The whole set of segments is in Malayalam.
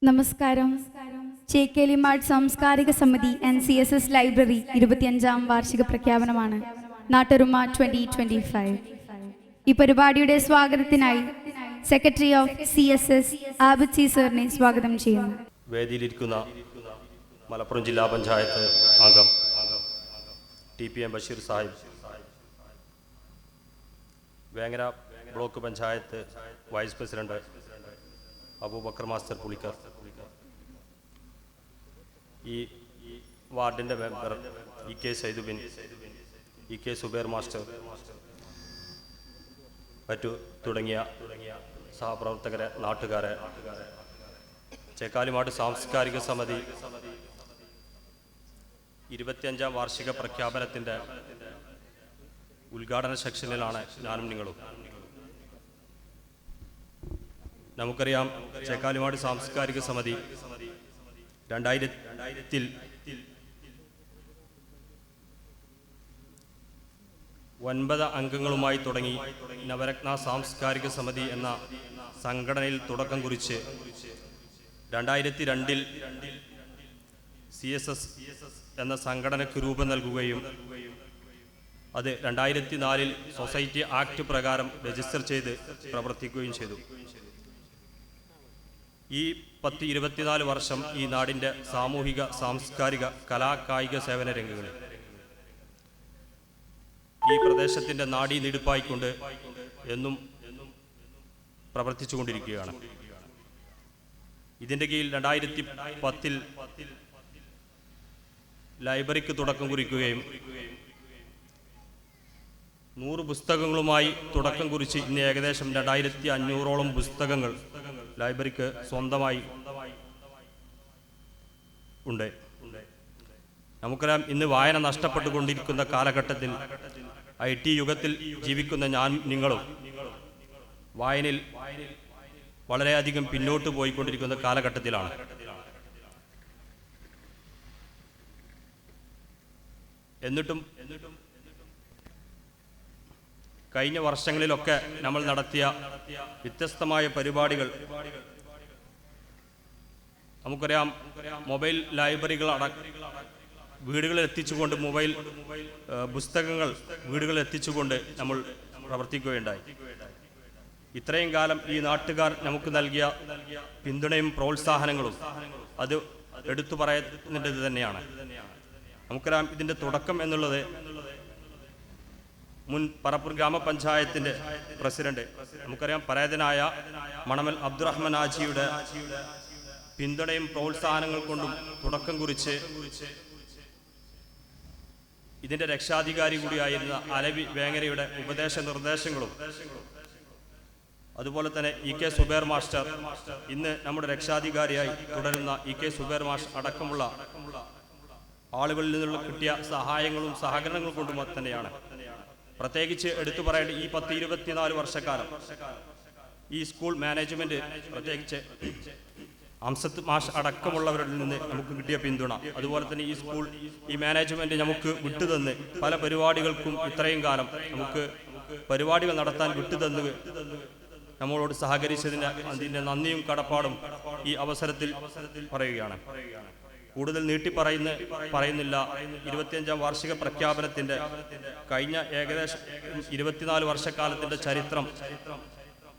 നമസ്കാരം. ചേക്കേലിമാട് സാംസ്കാരിക സമിതി NCSS ലൈബ്രറി 25ാം വാർഷിക പ്രഖ്യാപനമാണ്. നാട്ടൊരുമ 2025. ഈ പരിപാടിയുടെ സ്വാഗതത്തിനായി secretary of CSS Abid C സാറിനെ സ്വാഗതം ചെയ്യുന്നു. വേദിയിലിരിക്കുന്ന മലപ്പുറം ജില്ലാ പഞ്ചായത്ത് അംഗം TPM Basheer Sahib, Vengara block panchayat vice president Abubakar master Pulikkar, ഈ വാർഡിൻ്റെ member EK Saidubin, EK Zubair master, തുടങ്ങിയ സഹപ്രവർത്തകരെ, നാട്ടുകാരെ, ചേക്കാലിമാട് സാംസ്കാരിക സമിതി 25ാം വാർഷിക പ്രഖ്യാപനത്തിൻ്റെ ഉദ്ഘാടന സെക്ഷനിലാണ് ഞാനും നിങ്ങളും. നമുക്കറിയാം, ചേക്കാലിമാട് സാംസ്കാരിക സമിതി 2000-ൽ ഒൻപത് അംഗങ്ങളുമായി തുടങ്ങി നവരത്ന സാംസ്കാരിക സമിതി എന്ന സംഘടനയിൽ തുടക്കം കുറിച്ച് 2002-ൽ CSS എന്ന സംഘടനയ്ക്ക് രൂപം നൽകുകയും അത് 2004-ൽ സൊസൈറ്റി ആക്ട് പ്രകാരം രജിസ്റ്റർ ചെയ്ത് പ്രവർത്തിക്കുകയും ചെയ്തു. ഈ 24 വർഷം ഈ നാടിൻ്റെ സാമൂഹിക, സാംസ്കാരിക, കലാകായിക സേവന രംഗങ്ങളിൽ ഈ പ്രദേശത്തിൻ്റെ നാഡീനിടുപ്പായിക്കൊണ്ട് എന്നും പ്രവർത്തിച്ചുകൊണ്ടിരിക്കുകയാണ്. ഇതിൻ്റെ കീഴിൽ 2010-ൽ ലൈബ്രറിക്ക് തുടക്കം കുറിക്കുകയും 100 പുസ്തകങ്ങളുമായി തുടക്കം കുറിച്ച് ഇന്ന് ഏകദേശം 2500ഓളം പുസ്തകങ്ങൾ ലൈബ്രറിക്ക് സ്വന്തമായി ഉണ്ട്. നമുക്കറിയാം, ഇന്ന് വായന നഷ്ടപ്പെട്ടുകൊണ്ടിരിക്കുന്ന കാലഘട്ടത്തിൽ, IT യുഗത്തിൽ ജീവിക്കുന്ന ഞാൻ നിങ്ങളും വായനയിൽ വളരെയധികം പിന്നോട്ട് പോയിക്കൊണ്ടിരിക്കുന്ന കാലഘട്ടത്തിലാണ്. എന്നിട്ടും കഴിഞ്ഞ വർഷങ്ങളിലൊക്കെ നമ്മൾ നടത്തിയ വ്യത്യസ്തമായ പരിപാടികൾ നമുക്കറിയാം. മൊബൈൽ ലൈബ്രറികൾ വീടുകളിൽ എത്തിച്ചുകൊണ്ട്, മൊബൈൽ പുസ്തകങ്ങൾ വീടുകളിൽ എത്തിച്ചുകൊണ്ട് നമ്മൾ പ്രവർത്തിക്കുകയുണ്ടായി. ഇത്രയും കാലം ഈ നാട്ടുകാർ നമുക്ക് നൽകിയ പിന്തുണയും പ്രോത്സാഹനങ്ങളും അത് എടുത്തു പറയുന്നത് തന്നെയാണ്. നമുക്കറിയാം, ഇതിൻ്റെ തുടക്കം എന്നുള്ളത് മുൻ പറപ്പൂർ ഗ്രാമപഞ്ചായത്തിൻ്റെ പ്രസിഡന്റ്, നമുക്കറിയാം, പരേതനായ മണമൽ അബ്ദുറഹ്മാൻ ആജിയുടെ പിന്തുണയും പ്രോത്സാഹനങ്ങൾ കൊണ്ടും തുടക്കം കുറിച്ച് ഇതിൻ്റെ രക്ഷാധികാരി കൂടിയായിരുന്ന അലവി വേങ്ങരയുടെ ഉപദേശ നിർദ്ദേശങ്ങളും, അതുപോലെ തന്നെ EK സുബൈർ മാസ്റ്റർ, ഇന്ന് നമ്മുടെ രക്ഷാധികാരിയായി തുടരുന്ന EK സുബൈർ മാസ്റ്റർ അടക്കമുള്ള ആളുകളിൽ നിന്നുള്ള കിട്ടിയ സഹായങ്ങളും സഹകരണങ്ങളും കൊണ്ടും തന്നെയാണ്. പ്രത്യേകിച്ച് എടുത്തു പറയേണ്ട ഈ 10-24 വർഷക്കാലം ഈ സ്കൂൾ മാനേജ്മെന്റ്, പ്രത്യേകിച്ച് അംസത്ത് മാഷ് അടക്കമുള്ളവരിൽ നിന്ന് നമുക്ക് കിട്ടിയ പിന്തുണ, അതുപോലെ തന്നെ ഈ സ്കൂൾ, ഈ മാനേജ്മെന്റ് നമുക്ക് വിട്ടുതന്ന് പല പരിപാടികൾക്കും ഇത്രയും കാലം നമുക്ക് പരിപാടികൾ നടത്താൻ വിട്ടുതന്ന് നമ്മളോട് സഹകരിച്ചതിന് അതിൻ്റെ നന്ദിയും കടപ്പാടും ഈ അവസരത്തിൽ പറയുകയാണ്. കൂടുതൽ പറയുന്നില്ല. 25ാം വാർഷിക പ്രഖ്യാപനത്തിൻ്റെ കഴിഞ്ഞ ഏകദേശം 24 വർഷക്കാലത്തിൻ്റെ ചരിത്രം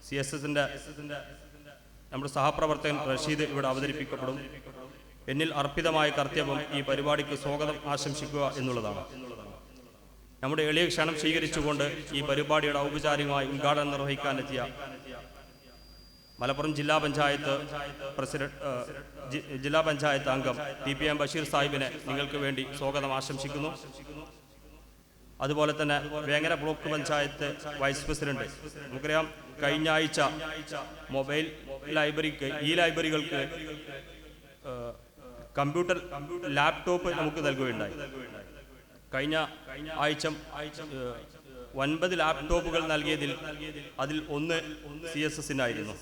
CSSൻ്റെ നമ്മുടെ സഹപ്രവർത്തകൻ റഷീദ് ഇവിടെ അവതരിപ്പിക്കപ്പെടും. എന്നിൽ അർപ്പിതമായ കർത്തവ്യം ഈ പരിപാടിക്ക് സ്വാഗതം ആശംസിക്കുക എന്നുള്ളതാണ്. നമ്മുടെ എളിയ ക്ഷണം സ്വീകരിച്ചുകൊണ്ട് ഈ പരിപാടിയുടെ ഔപചാരികമായി ഉദ്ഘാടനം നിർവഹിക്കാനെത്തിയ മലപ്പുറം ജില്ലാ പഞ്ചായത്ത് ജില്ലാ പഞ്ചായത്ത് അംഗം TPM ബഷീർ സാഹിബിനെ നിങ്ങൾക്ക് വേണ്ടി സ്വാഗതം ആശംസിക്കുന്നു. അതുപോലെ തന്നെ Vengara block panchayat vice president, നമുക്കറിയാം, കഴിഞ്ഞ ആഴ്ച മൊബൈൽ ലൈബ്രറിക്ക്, ഈ ലൈബ്രറികൾക്ക് കമ്പ്യൂട്ടർ ലാപ്ടോപ്പ് നമുക്ക് നൽകുകയുണ്ടായി. കഴിഞ്ഞ ആഴ്ച 9 ലാപ്ടോപ്പുകൾ നൽകിയതിൽ അതിൽ 1 CSSനായിരുന്നു.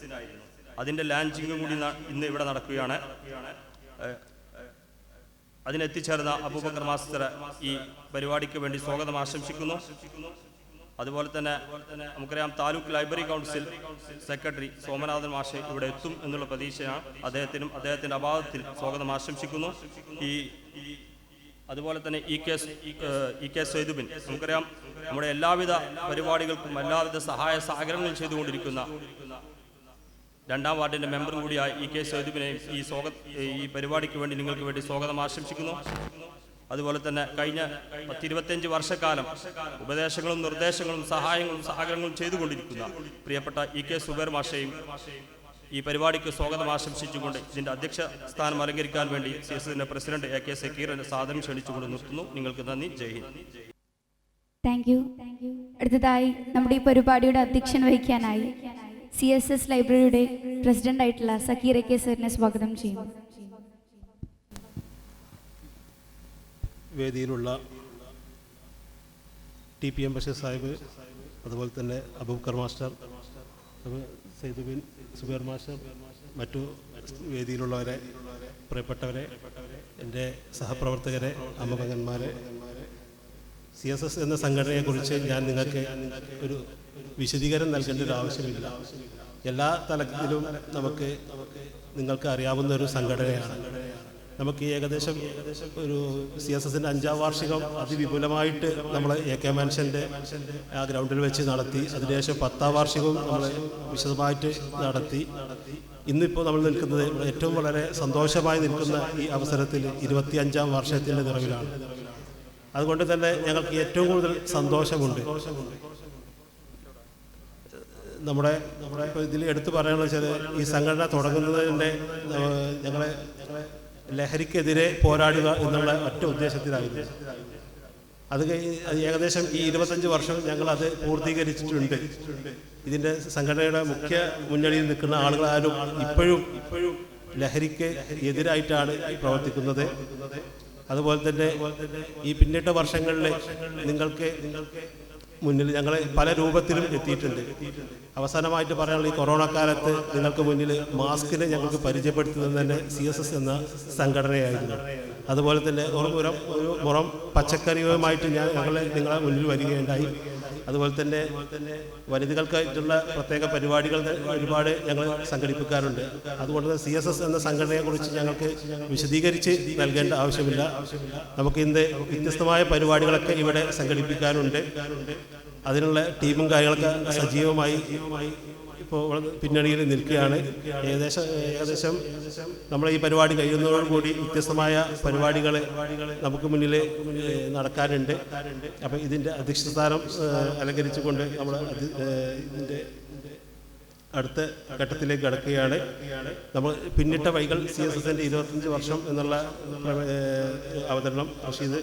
അതിൻ്റെ ലാഞ്ചിങ്ങും കൂടി ഇന്ന് ഇവിടെ നടക്കുകയാണ്. അതിനെത്തിച്ചേർന്ന അബൂബക്കർ മാസ്റ്റർ ഈ പരിപാടിക്ക് വേണ്ടി സ്വാഗതം ആശംസിക്കുന്നു. അതുപോലെ തന്നെ നമുക്കറിയാം taluk library council secretary Somanathan മാഷ് ഇവിടെ എത്തും എന്നുള്ള പ്രതീക്ഷയാണ്. അദ്ദേഹത്തിൻ്റെ അഭാവത്തിൽ സ്വാഗതം ആശംസിക്കുന്നു. അതുപോലെ തന്നെ ഇ കെ സൈദുബിൻ, നമുക്കറിയാം നമ്മുടെ എല്ലാവിധ പരിപാടികൾക്കും എല്ലാവിധ സഹായ സഹകരണങ്ങളും ചെയ്തുകൊണ്ടിരിക്കുന്ന 2ാം വാർഡിൻ്റെ മെമ്പറും കൂടിയായ ഇ കെ സൈദുബിനെയും ഈ പരിപാടിക്ക് വേണ്ടി നിങ്ങൾക്ക് വേണ്ടി സ്വാഗതം ആശംസിക്കുന്നു. അതുപോലെ തന്നെ കഴിഞ്ഞ 10-25 വർഷക്കാലം ഉപദേശങ്ങളും നിർദ്ദേശങ്ങളും സഹായങ്ങളും സഹകരണങ്ങളും ചെയ്തുകൊണ്ടിരിക്കുന്ന പ്രിയപ്പെട്ട ഇ കെ സുബൈർ മാഷയും ഈ പരിപാടിക്ക് സ്വാഗതം ആശംസിച്ചുകൊണ്ട് ഇതിൻ്റെ അധ്യക്ഷ സ്ഥാനം അലങ്കരിക്കാൻ വേണ്ടി CSSന്റെ പ്രസിഡന്റ് AK സക്കീറിനെ സാദരം ക്ഷണിച്ചുകൊണ്ട് നിർത്തുന്നു. നിങ്ങൾക്ക് നന്ദി. ജയ് ഹിന്ദ്. Thank you. അടുത്തതായി നമ്മുടെ ഈ പരിപാടിയുടെ അധ്യക്ഷൻ വഹിക്കാനായി CSS ലൈബ്രറിയുടെ പ്രസിഡന്റ് ആയിട്ടുള്ള സക്കീർ AK സാറിനെ സ്വാഗതം ചെയ്യുന്നു. വേദിയിലുള്ള TPM ബഷീർ സാഹിബ്, അതുപോലെ തന്നെ അബൂബക്കർ മാസ്റ്റർ, സൈദുബിൻ, സുബൈർ മാസ്റ്റർ, മറ്റു വേദിയിലുള്ളവരെ, പ്രിയപ്പെട്ടവരെ, എൻ്റെ സഹപ്രവർത്തകരെ, അമ്മപെങ്ങന്മാരെ, CSS എന്ന സംഘടനയെക്കുറിച്ച് ഞാൻ നിങ്ങൾക്ക് ഒരു വിശദീകരണം നൽകേണ്ട ഒരു ആവശ്യമില്ല. എല്ലാ തലത്തിലും നിങ്ങൾക്ക് അറിയാവുന്ന ഒരു സംഘടനയാണ്. നമുക്ക് ഏകദേശം ഒരു CSSൻ്റെ 5ാം വാർഷികം അതിവിപുലമായിട്ട് നമ്മൾ AK മാൻഷൻ്റെ ആ ഗ്രൗണ്ടിൽ വെച്ച് നടത്തി. അതിനുശേഷം 10ാം വാർഷികവും നമ്മൾ വിശദമായിട്ട് നടത്തി. ഇന്നിപ്പോൾ നമ്മൾ നിൽക്കുന്നത് ഏറ്റവും വളരെ സന്തോഷമായി നിൽക്കുന്ന ഈ അവസരത്തിൽ 25ാം വർഷത്തിൻ്റെ നിറവിലാണ്. അതുകൊണ്ട് തന്നെ ഞങ്ങൾക്ക് ഏറ്റവും കൂടുതൽ സന്തോഷമുണ്ട്. നമ്മുടെ ഇപ്പോൾ ഇതിൽ എടുത്തു പറയാമെന്ന് വെച്ചാൽ ഈ സംഘടന തുടങ്ങുന്നതിൻ്റെ ഞങ്ങളെ ലഹരിക്കെതിരെ പോരാടുക എന്നുള്ള ഒറ്റ ഉദ്ദേശത്തിലായിരുന്നു. അത് ഏകദേശം ഈ 25 വർഷം ഞങ്ങളത് പൂർത്തീകരിച്ചിട്ടുണ്ട്. ഇതിൻ്റെ സംഘടനയുടെ മുഖ്യ മുന്നണിയിൽ നിൽക്കുന്ന ആളുകളാരും ഇപ്പോഴും ലഹരിക്ക് എതിരായിട്ടാണ് പ്രവർത്തിക്കുന്നത്. അതുപോലെ തന്നെ ഈ പിന്നിട്ട വർഷങ്ങളിൽ നിങ്ങൾക്ക് മുന്നിൽ ഞങ്ങൾ പല രൂപത്തിലും എത്തിയിട്ടുണ്ട്. അവസാനമായിട്ട് പറയാനുള്ള ഈ കൊറോണ കാലത്ത് നിങ്ങൾക്ക് മുന്നിൽ മാസ്കിനെ ഞങ്ങൾക്ക് പരിചയപ്പെടുത്തുന്നത് തന്നെ CSS എന്ന സംഘടനയായിരുന്നു. അതുപോലെ തന്നെ ഒരു മുറം പച്ചക്കറിയുമായിട്ട് നിങ്ങളെ മുന്നിൽ വരികയുണ്ടായി. അതുപോലെ തന്നെ വനിതകൾക്കായിട്ടുള്ള പ്രത്യേക പരിപാടികൾ ഒരുപാട് ഞങ്ങൾ സംഘടിപ്പിക്കാറുണ്ട്. അതുകൊണ്ട് തന്നെ CSS എന്ന സംഘടനയെക്കുറിച്ച് ഞങ്ങൾക്ക് വിശദീകരിച്ച് നൽകേണ്ട ആവശ്യമില്ല. നമുക്ക് ഇന്ന് വ്യത്യസ്തമായ പരിപാടികളൊക്കെ ഇവിടെ സംഘടിപ്പിക്കാറുണ്ട്. അതിനുള്ള ടീമും കാര്യങ്ങളൊക്കെ സജീവമായി ഇപ്പോൾ പിന്നണിയിൽ നിൽക്കുകയാണ്. ഏകദേശം നമ്മൾ ഈ പരിപാടി കഴിയുന്നതോടുകൂടി വ്യത്യസ്തമായ പരിപാടികൾ നമുക്ക് മുന്നിൽ നടക്കാനുണ്ട്. അപ്പോൾ ഇതിൻ്റെ അധ്യക്ഷസ്ഥാനം അലങ്കരിച്ചുകൊണ്ട് നമ്മൾ ഇതിൻ്റെ അടുത്ത ഘട്ടത്തിലേക്ക് കടക്കുകയാണ്. നമ്മൾ പിന്നിട്ട വഴികൾ CSSൻ്റെ 25 വർഷം എന്നുള്ള അവതരണം റഷീദ്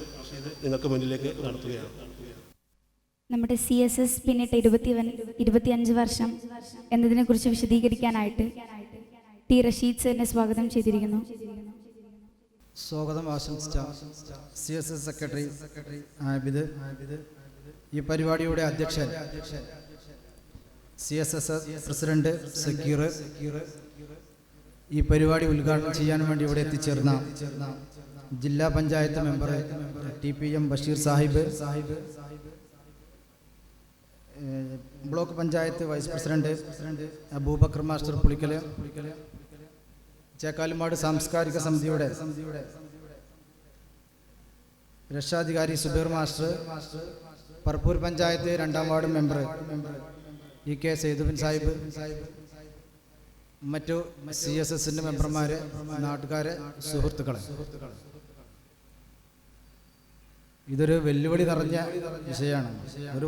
നിങ്ങൾക്ക് മുന്നിലേക്ക് നടത്തുകയാണ്. നമ്മുടെ CSS പിന്നിട്ട 25 വർഷം എന്നതിനെക്കുറിച്ച് വിശദീകരിക്കാനായിട്ട് T റഷീദ് സാറിനെ സ്വാഗതം ചെയ്തിരിക്കുന്നു. സ്വാഗതം ആശംസിച്ച CSS സെക്രട്ടറി ആബിദ്, ഈ പരിപാടിയുടെ അധ്യക്ഷൻ CSS പ്രസിഡന്റ് സക്കീർ, ഈ പരിപാടി ഉദ്ഘാടനം ചെയ്യാൻ വേണ്ടി ഇവിടെ എത്തിച്ചേർന്ന ജില്ലാ panchayat member TPM Basheer Sahib, block panchayat vice president Abubakar master Pulikkal, Chekkalumad സാംസ്കാരിക സമിതിയുടെ രക്ഷാധികാരി സുബൈർ മാസ്റ്റർ, പറപ്പൂർ പഞ്ചായത്ത് 2ാം ward member EK Saidubin Sahib, മറ്റു CSSൻ്റെ മെമ്പർമാരെ, നാട്ടുകാരെ, സുഹൃത്തുക്കളെ, ഇതൊരു വെല്ലുവിളി നിറഞ്ഞ വിഷയമാണ്. ഒരു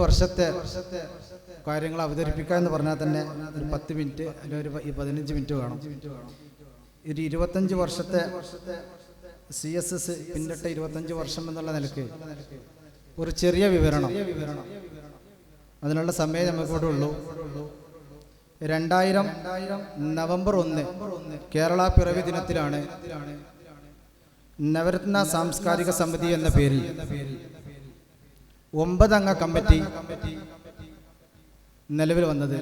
വർഷത്തെ കാര്യങ്ങൾ അവതരിപ്പിക്കുക എന്ന് പറഞ്ഞാൽ തന്നെ ഒരു 10 മിനിറ്റ് അല്ലെങ്കിൽ ഒരു 15 മിനിറ്റ് വേണം. ഒരു 25 വർഷത്തെ CSS പിന്നിട്ട 25 വർഷം എന്നുള്ള നിലയ്ക്ക് ഒരു ചെറിയ വിവരണം, അതിനുള്ള സമയം നമുക്കിവിടെ ഉള്ളൂ. 2000 നവംബർ 1 കേരള പിറവി ദിനത്തിലാണ് നവരത്ന സാംസ്കാരിക സമിതി എന്ന പേരിൽ 9 അംഗ കമ്മിറ്റി നിലവിൽ വന്നത്.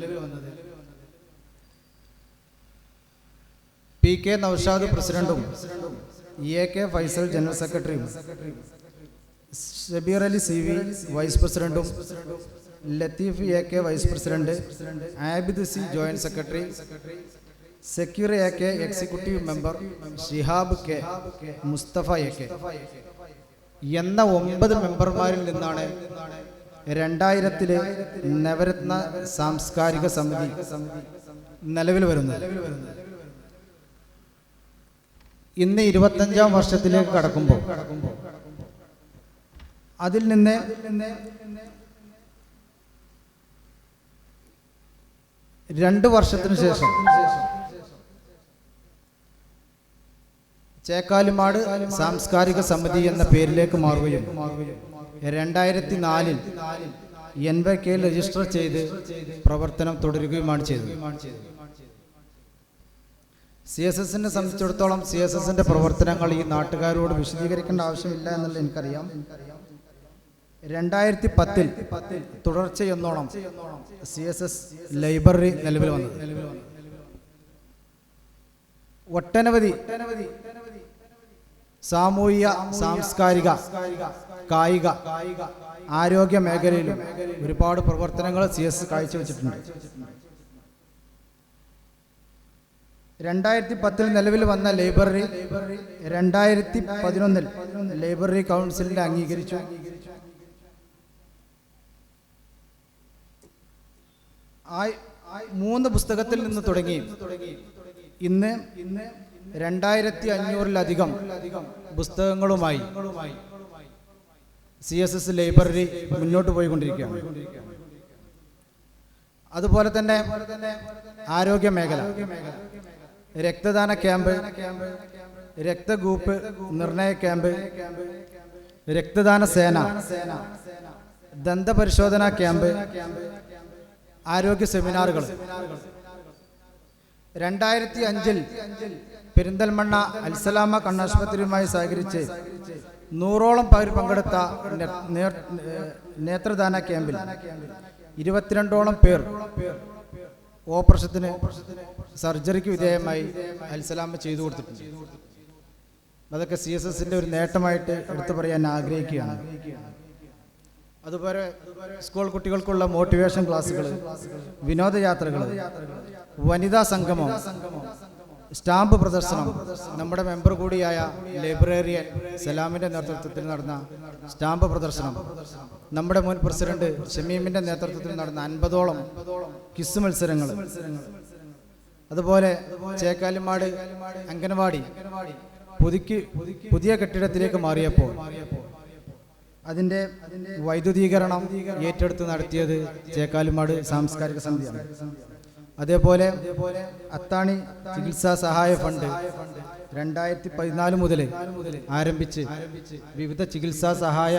PK നൗഷാദ് പ്രസിഡന്റും AK ഫൈസൽ ജനറൽ സെക്രട്ടറിയും ഷബീർ അലി CV വൈസ് പ്രസിഡന്റും Latheef AK vice president Abid C joint secretary Zakir AK executive member Shihab K Musthafa AK എന്ന 9 മെമ്പർമാരിൽ നിന്നാണ് 2000-ലെ നവരത്ന സാംസ്കാരിക സമിതി നിലവിൽ വരുന്നത്. ഇന്ന് 25ാം വർഷത്തിലേക്ക് കടക്കുമ്പോൾ അതിൽ നിന്ന് രണ്ട് വർഷത്തിനു ശേഷം ചേക്കാലിമാട് സാംസ്കാരിക സമിതി എന്ന പേരിലേക്ക് മാറുകയും 2004-ൽ NVK രജിസ്റ്റർ ചെയ്ത് പ്രവർത്തനം തുടരുകയുമാണ് ചെയ്തത്. CSSനെ സംബന്ധിച്ചിടത്തോളം CSSന്റെ പ്രവർത്തനങ്ങൾ ഈ നാട്ടുകാരോട് വിശദീകരിക്കേണ്ട ആവശ്യമില്ല എന്നുള്ള എനിക്കറിയാം. 2010-ൽ തുടർച്ചയെന്നോണം CSS ലൈബ്രറി നിലവിൽ വന്നത്. ഒട്ടനവധി സാമൂഹിക, സാംസ്കാരിക, കായിക, ആരോഗ്യ മേഖലയിലും ഒരുപാട് പ്രവർത്തനങ്ങൾ CSS കാഴ്ചവെച്ചിട്ടുണ്ട്. 2010-ൽ നിലവിൽ വന്ന ലൈബ്രറി 2011-ൽ ലൈബ്രറി കൗൺസിലിനെ അംഗീകരിച്ചു. ആ 3 പുസ്തകത്തിൽ നിന്ന് തുടങ്ങി ഇന്ന് 2500-ലധികം പുസ്തകങ്ങളുമായി CSS ലൈബ്രറി മുന്നോട്ട് പോയിക്കൊണ്ടിരിക്കുകയാണ്. അതുപോലെ തന്നെ ആരോഗ്യ മേഖല, രക്തദാന ക്യാമ്പ്, രക്തഗ്രൂപ്പ് നിർണയ ക്യാമ്പ്, രക്തദാന സേന, ദന്തപരിശോധന ക്യാമ്പ്, ആരോഗ്യ സെമിനാറുകൾ. 2005-ൽ പെരിന്തൽമണ്ണ അൽസലാമ കണ്ണാശുപത്രിയുമായി സഹകരിച്ച് 100ഓളം പേർ പങ്കെടുത്ത നേത്രദാന ക്യാമ്പിൽ 22ഓളം പേർ ഓപ്പറേഷത്തിന് സർജറിക്ക് വിധേയമായി അൽസലാമ ചെയ്തു കൊടുത്തിട്ടുണ്ട്. അതൊക്കെ CSSന്റെ ഒരു നേട്ടമായിട്ട് എടുത്തു പറയാൻ ആഗ്രഹിക്കുകയാണ്. അതുപോലെ സ്കൂൾ കുട്ടികൾക്കുള്ള മോട്ടിവേഷൻ ക്ലാസ്സുകൾ, വിനോദയാത്രകൾ, വനിതാ സംഗമം, സ്റ്റാമ്പ് പ്രദർശനം, നമ്മുടെ മെമ്പർ കൂടിയായ ലൈബ്രറിയൻ സലാമിൻ്റെ നേതൃത്വത്തിൽ നടന്ന സ്റ്റാമ്പ് പ്രദർശനം, നമ്മുടെ മുൻ പ്രസിഡന്റ് ഷമീമിൻ്റെ നേതൃത്വത്തിൽ നടന്ന 50ഓളം ക്വിസ് മത്സരങ്ങൾ, അതുപോലെ ചേക്കാലിമാട് അംഗനവാടി പുതിയ കെട്ടിടത്തിലേക്ക് മാറിയപ്പോൾ അതിൻ്റെ വൈദ്യുതീകരണം ഏറ്റെടുത്ത് നടത്തിയത് ചേക്കാലിമാട് സാംസ്കാരിക സമിതിയാണ്. അതേപോലെ അത്താണി ചികിത്സാ സഹായ ഫണ്ട് 2014 മുതൽ ആരംഭിച്ച് വിവിധ ചികിത്സാ സഹായ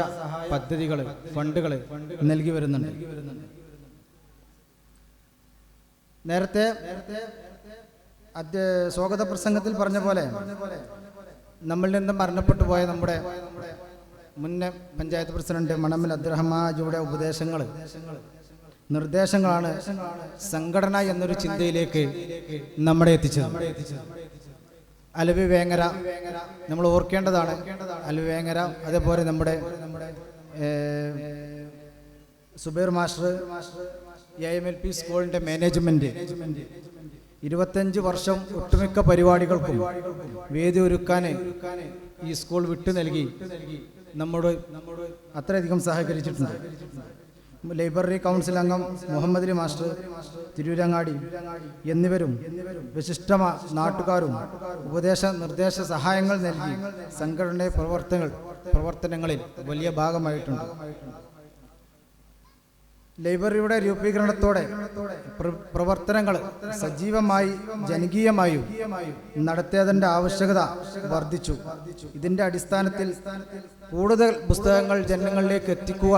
പദ്ധതികൾ, ഫണ്ടുകൾ നൽകി വരുന്നുണ്ട്. നേരത്തെ സ്വാഗത പ്രസംഗത്തിൽ പറഞ്ഞ പോലെ നമ്മളിൽ നിന്നും മരണപ്പെട്ടു പോയ നമ്മുടെ മുൻ പഞ്ചായത്ത് പ്രസിഡന്റ് മണമ്മൽ അബ്ദുറഹ്മാജിയുടെ നിർദ്ദേശങ്ങളാണ് സംഘടന എന്നൊരു ചിന്തയിലേക്ക് നമ്മളെ എത്തിച്ചത്. അലവി വേങ്ങര നമ്മൾ ഓർക്കേണ്ടതാണ്. അലവി വേങ്ങര, അതേപോലെ നമ്മുടെ സുബൈർ മാസ്റ്റർ, AMLP സ്കൂളിൻ്റെ മാനേജ്മെൻറ്റ് 25 വർഷം ഒട്ടുമിക്ക പരിപാടികൾക്കും വേദി ഒരുക്കാൻ ഈ സ്കൂൾ വിട്ടു നൽകി നമ്മോട് അത്രയധികം സഹകരിച്ചിട്ടുണ്ട്. ലൈബ്രറി കൗൺസിൽ അംഗം മുഹമ്മദ് അലി മാസ്റ്റർ തിരൂരങ്ങാടി എന്നിവരും വിശിഷ്ടമായ നാട്ടുകാരും ഉപദേശ നിർദ്ദേശ സഹായങ്ങൾ നൽകി സംഘടനയുടെ പ്രവർത്തനങ്ങളിൽ വലിയ ഭാഗമായിട്ടുണ്ട്. ലൈബ്രറിയുടെ രൂപീകരണത്തോടെ പ്രവർത്തനങ്ങൾ സജീവമായി ജനകീയമായും നടത്തിയതിൻ്റെ ആവശ്യകത വർദ്ധിച്ചു. ഇതിൻ്റെ അടിസ്ഥാനത്തിൽ കൂടുതൽ പുസ്തകങ്ങൾ ജനങ്ങളിലേക്ക് എത്തിക്കുക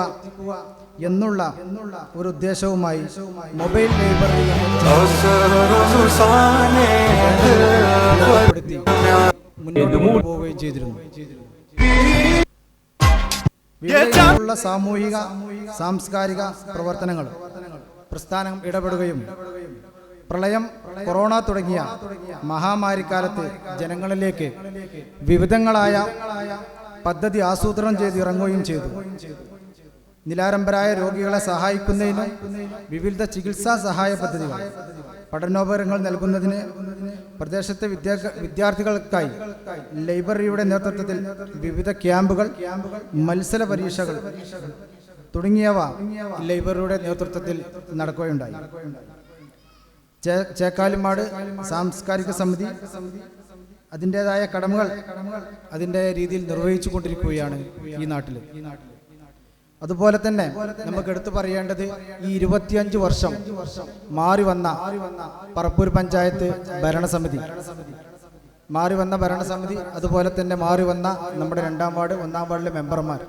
എന്നുള്ള ഒരു ഉദ്ദേശവുമായി മൊബൈൽ ലൈബ്രറി മുന്നോട്ട് പോവുകയും ചെയ്തിരുന്നു. വിവിധ സാമൂഹിക സാംസ്കാരിക പ്രവർത്തനങ്ങൾ പ്രസ്ഥാനം ഇടപെടുകയും പ്രളയം കൊറോണ തുടങ്ങിയ മഹാമാരിക്കാലത്ത് ജനങ്ങളിലേക്ക് വിവിധങ്ങളായ പദ്ധതി ആസൂത്രണം ചെയ്ത് ഇറങ്ങുകയും ചെയ്തു. നിലാരംബരായ രോഗികളെ സഹായിക്കുന്നതിനും വിവിധ ചികിത്സാ സഹായ പദ്ധതികൾ, പഠനോപകരണങ്ങൾ നൽകുന്നതിന് പ്രദേശത്തെ വിദ്യാർത്ഥികൾക്കായി ലൈബ്രറിയുടെ നേതൃത്വത്തിൽ വിവിധ ക്യാമ്പുകൾ, മത്സര പരീക്ഷകൾ തുടങ്ങിയവ ലൈബ്രറിയുടെ നേതൃത്വത്തിൽ നടക്കുകയുണ്ടായി. ചേക്കാലിമാട് സാംസ്കാരിക സമിതി അതിൻ്റെതായ കടമകൾ അതിൻ്റെ രീതിയിൽ നിർവഹിച്ചു കൊണ്ടിരിക്കുകയാണ് ഈ നാട്ടിൽ. അതുപോലെ തന്നെ നമുക്ക് എടുത്തു പറയേണ്ടത് ഈ 25 വർഷം മാറി വന്ന പറപ്പൂർ പഞ്ചായത്ത് ഭരണസമിതി, അതുപോലെ തന്നെ മാറി വന്ന നമ്മുടെ 2ാം വാർഡ് 1ാം വാർഡിലെ മെമ്പർമാർ,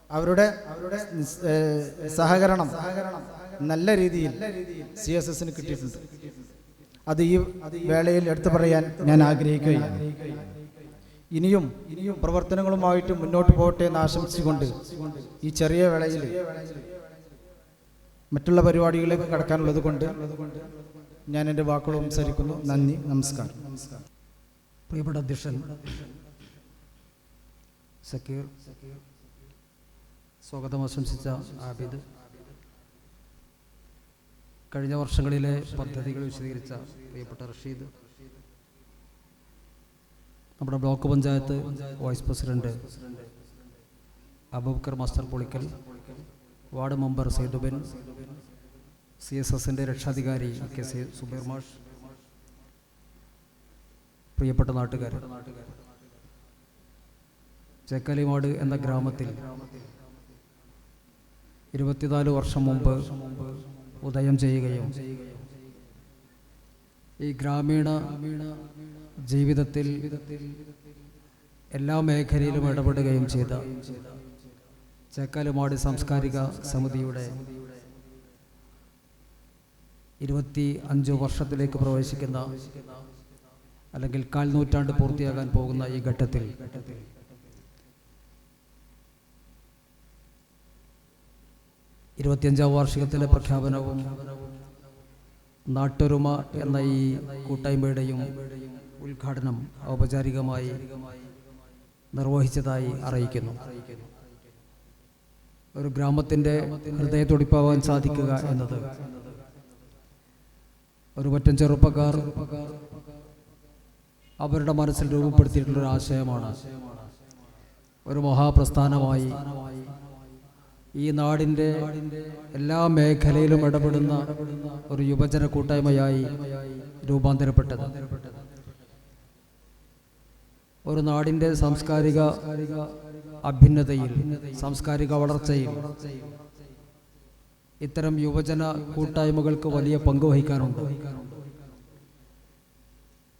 അവരുടെ സഹകരണം നല്ല രീതിയിൽ CSSന് കിട്ടിയിട്ടുണ്ട്. അത് ഈ വേളയിൽ എടുത്തു പറയാൻ ഞാൻ ആഗ്രഹിക്കുകയാണ്. ഇനിയും പ്രവർത്തനങ്ങളുമായിട്ട് മുന്നോട്ട് പോകട്ടെ എന്ന് ആശംസിച്ചുകൊണ്ട് ഈ ചെറിയ വേളയിൽ മറ്റുള്ള പരിപാടികളിലേക്ക് കടക്കാനുള്ളത് കൊണ്ട് ഞാൻ എൻ്റെ വാക്കുകൾ സംസാരിക്കുന്നു. നന്ദി, നമസ്കാരം. പ്രിയപ്പെട്ട അധ്യക്ഷൻ സക്കീർ, സ്വാഗതം ആശംസിച്ച ആബിദ്, കഴിഞ്ഞ വർഷങ്ങളിലെ പദ്ധതികൾ വിശദീകരിച്ച പ്രിയപ്പെട്ട റഷീദ്, നമ്മുടെ block panchayat vice president Abubakar master Polikkal, ward member Saidubin, CSSൻ്റെ രക്ഷാധികാരി കെ സുബൈർ മാഷ്, പ്രിയപ്പെട്ട നാട്ടുകാർ, ചേക്കാലിമാട് എന്ന ഗ്രാമത്തിൽ 24 വർഷം മുമ്പ് ഉദയം ചെയ്യുകയും ഈ ഗ്രാമീണ ജീവിതത്തിൽ എല്ലാ മേഖലയിലും ഇടപെടുകയും ചെയ്ത ചേക്കാലിമാട് സാംസ്കാരിക സമിതിയുടെ 25 വർഷത്തിലേക്ക് പ്രവേശിക്കുന്ന, അല്ലെങ്കിൽ 1/4 നൂറ്റാണ്ട് പൂർത്തിയാകാൻ പോകുന്ന ഈ ഘട്ടത്തിൽ ാം വാർഷികത്തിലെ പ്രഖ്യാപനവും നാട്ടൊരുമ എന്ന ഈ കൂട്ടായ്മയുടെയും ഉദ്ഘാടനം ഔപചാരികമായി നിർവഹിച്ചതായി അറിയിക്കുന്നു. ഒരു ഗ്രാമത്തിൻ്റെ ഹൃദയത്തുടിപ്പാവാൻ സാധിക്കുക എന്നത് ഒരു പറ്റം ചെറുപ്പക്കാർ അവരുടെ മനസ്സിൽ രൂപപ്പെടുത്തിയിട്ടുള്ളൊരു ആശയമാണ്. ഒരു മഹാപ്രസ്ഥാനമായി ഈ നാടിൻ്റെ എല്ലാ മേഖലയിലും ഇടപെടുന്ന ഒരു യുവജന കൂട്ടായ്മയായി രൂപാന്തരപ്പെട്ടത്. ഒരു നാടിൻ്റെ സാംസ്കാരിക അഭ്യുന്നതയിൽ, സാംസ്കാരിക വളർച്ചയിൽ ഇത്തരം യുവജന കൂട്ടായ്മകൾക്ക് വലിയ പങ്ക് വഹിക്കാനുണ്ട്.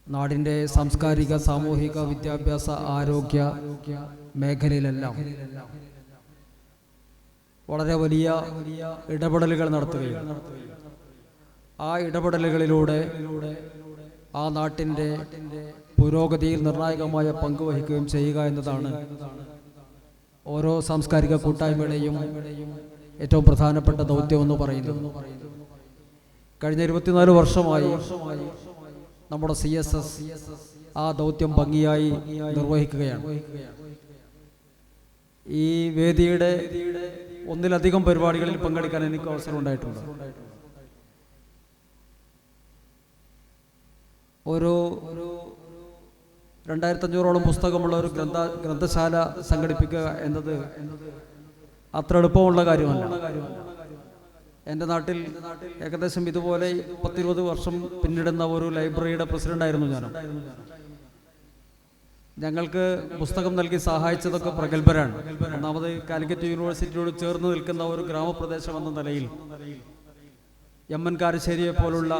നാടിൻ്റെ സാംസ്കാരിക, സാമൂഹിക, വിദ്യാഭ്യാസ, ആരോഗ്യ മേഖലയിലെല്ലാം വളരെ വലിയ ഇടപെടലുകൾ നടത്തുകയും ആ ഇടപെടലുകളിലൂടെ ആ നാട്ടിൻ്റെ പുരോഗതിയിൽ നിർണായകമായ പങ്ക് വഹിക്കുകയും ചെയ്യുക എന്നതാണ് ഓരോ സാംസ്കാരിക കൂട്ടായ്മയുടെയും ഏറ്റവും പ്രധാനപ്പെട്ട ദൗത്യമെന്ന് പറയുന്നത്. കഴിഞ്ഞ 24 വർഷമായി നമ്മുടെ CSS ആ ദൗത്യം ഭംഗിയായി നിർവഹിക്കുകയാണ്. ഈ വേദിയുടെ ഒന്നിലധികം പരിപാടികളിൽ പങ്കെടുക്കാൻ എനിക്ക് അവസരം ഉണ്ടായിട്ടുണ്ട്. ഒരു 2500ഓളം പുസ്തകമുള്ള ഒരു ഗ്രന്ഥശാല സംഘടിപ്പിക്കുക എന്നത് അത്ര എളുപ്പമുള്ള കാര്യമല്ല. എൻ്റെ നാട്ടിൽ ഏകദേശം ഇതുപോലെ 10-20 വർഷം പിന്നിടുന്ന ഒരു ലൈബ്രറിയുടെ പ്രസിഡന്റായിരുന്നു ഞാൻ. ഞങ്ങൾക്ക് പുസ്തകം നൽകി സഹായിച്ചതൊക്കെ പ്രഗത്ഭരാണ്. ഒന്നാമത് കാലിക്കറ്റ് യൂണിവേഴ്സിറ്റിയോട് ചേർന്ന് നിൽക്കുന്ന ഒരു ഗ്രാമപ്രദേശം എന്ന നിലയിൽ MN കാരശ്ശേരിയെ പോലുള്ള,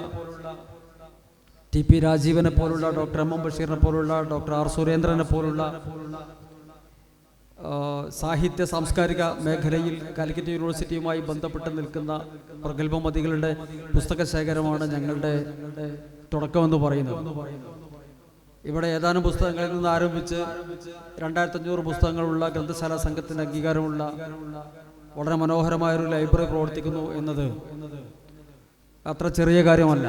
TP രാജീവനെ പോലുള്ള, ഡോക്ടർ MM ബഷീറിനെ പോലുള്ള, ഡോക്ടർ R സുരേന്ദ്രനെ പോലുള്ള സാഹിത്യ സാംസ്കാരിക മേഖലയിൽ കാലിക്കറ്റ് യൂണിവേഴ്സിറ്റിയുമായി ബന്ധപ്പെട്ട് നിൽക്കുന്ന പ്രഗത്ഭമതികളുടെ പുസ്തക ശേഖരമാണ് ഞങ്ങളുടെ തുടക്കമെന്ന് പറയുന്നത്. ഇവിടെ ഏതാനും പുസ്തകങ്ങളിൽ നിന്ന് ആരംഭിച്ച് 2500 പുസ്തകങ്ങളുള്ള ഗ്രന്ഥശാല സംഘത്തിന് അംഗീകാരമുള്ള വളരെ മനോഹരമായൊരു ലൈബ്രറി പ്രവർത്തിക്കുന്നു എന്നത് അത്ര ചെറിയ കാര്യമല്ല.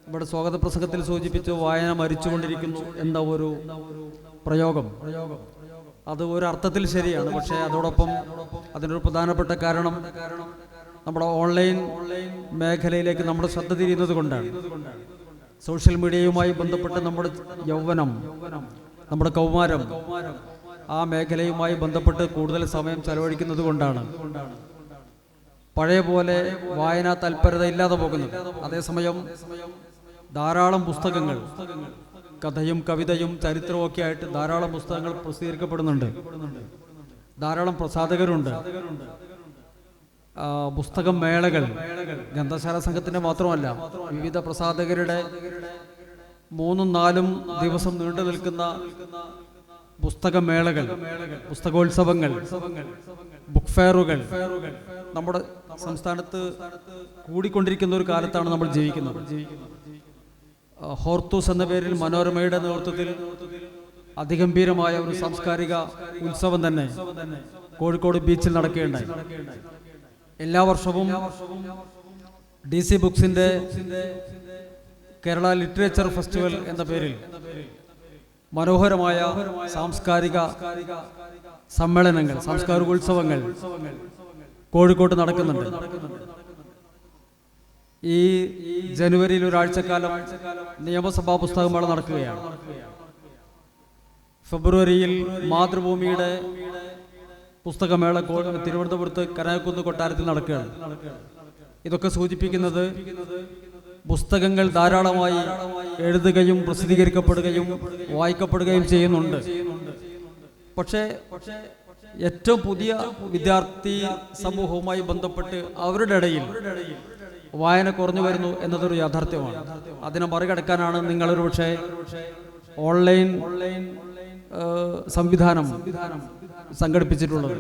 ഇവിടെ സ്വാഗത പ്രസംഗത്തിൽ സൂചിപ്പിച്ചു വായന മരിച്ചുകൊണ്ടിരിക്കുന്നു എന്ന ഒരു പ്രയോഗം. അത് ഒരു അർത്ഥത്തിൽ ശരിയാണ്. പക്ഷേ അതോടൊപ്പം അതിനൊരു പ്രധാനപ്പെട്ട കാരണം നമ്മുടെ ഓൺലൈൻ മേഖലയിലേക്ക് നമ്മുടെ ശ്രദ്ധ തിരിയുന്നത് കൊണ്ടാണ്. സോഷ്യൽ മീഡിയയുമായി ബന്ധപ്പെട്ട് നമ്മുടെ യൗവനം, നമ്മുടെ കൗമാരം ആ മേഖലയുമായി ബന്ധപ്പെട്ട് കൂടുതൽ സമയം ചെലവഴിക്കുന്നത് കൊണ്ടാണ് പഴയ പോലെ വായനാ തൽപരത ഇല്ലാതെ പോകുന്നത്. അതേസമയം ധാരാളം പുസ്തകങ്ങൾ, കഥയും കവിതയും ചരിത്രവും ഒക്കെ ആയിട്ട് ധാരാളം പുസ്തകങ്ങൾ പ്രസിദ്ധീകരിക്കപ്പെടുന്നുണ്ട്. ധാരാളം പ്രസാധകരുണ്ട്. പുസ്തകം മേളകൾ, ഗ്രന്ഥശാല സംഘത്തിന്റെ മാത്രമല്ല, വിവിധ പ്രസാധകരുടെ 3-4 ദിവസം നീണ്ടു നിൽക്കുന്ന പുസ്തകമേളകൾ, പുസ്തകോത്സവങ്ങൾ, ബുക്ക് ഫെയറുകൾ നമ്മുടെ സംസ്ഥാനത്ത് കൂടിക്കൊണ്ടിരിക്കുന്ന ഒരു കാലത്താണ് നമ്മൾ ജീവിക്കുന്നത്. ഹോർത്തൂസ് എന്ന പേരിൽ മനോരമയുടെ നേതൃത്വത്തിൽ അതിഗംഭീരമായ ഒരു സാംസ്കാരിക ഉത്സവം തന്നെ കോഴിക്കോട് ബീച്ചിൽ നടക്കുകയുണ്ടായി. എല്ലാ വർഷവും DC ബുക്സിന്റെ കേരള ലിറ്ററേച്ചർ ഫെസ്റ്റിവൽ എന്ന പേരിൽ മനോഹരമായ സാംസ്കാരിക സമ്മേളനങ്ങൾ, സാംസ്കാരികോത്സവങ്ങൾ കോഴിക്കോട്ട് നടക്കുന്നുണ്ട്. ഈ ജനുവരിയിൽ ഒരാഴ്ചക്കാലം നിയമസഭാ പുസ്തകമേള നടക്കുകയാണ്. ഫെബ്രുവരിയിൽ മാതൃഭൂമിയുടെ പുസ്തകമേള തിരുവനന്തപുരത്ത് കനകക്കുന്ന് കൊട്ടാരത്തിൽ നടക്കുകയാണ്. ഇതൊക്കെ സൂചിപ്പിക്കുന്നത് പുസ്തകങ്ങൾ ധാരാളമായി എഴുതുകയും പ്രസിദ്ധീകരിക്കപ്പെടുകയും വായിക്കപ്പെടുകയും ചെയ്യുന്നുണ്ട്. പക്ഷേ ഏറ്റവും പുതിയ വിദ്യാർത്ഥി സമൂഹവുമായി ബന്ധപ്പെട്ട് അവരുടെ ഇടയിൽ വായന കുറഞ്ഞു വരുന്നു എന്നതൊരു യാഥാർത്ഥ്യമാണ്. അതിനെ മറികടക്കാനാണ് നിങ്ങളൊരു പക്ഷേ ഓൺലൈൻ സംവിധാനം സംഘടിപ്പിച്ചിട്ടുള്ളത്.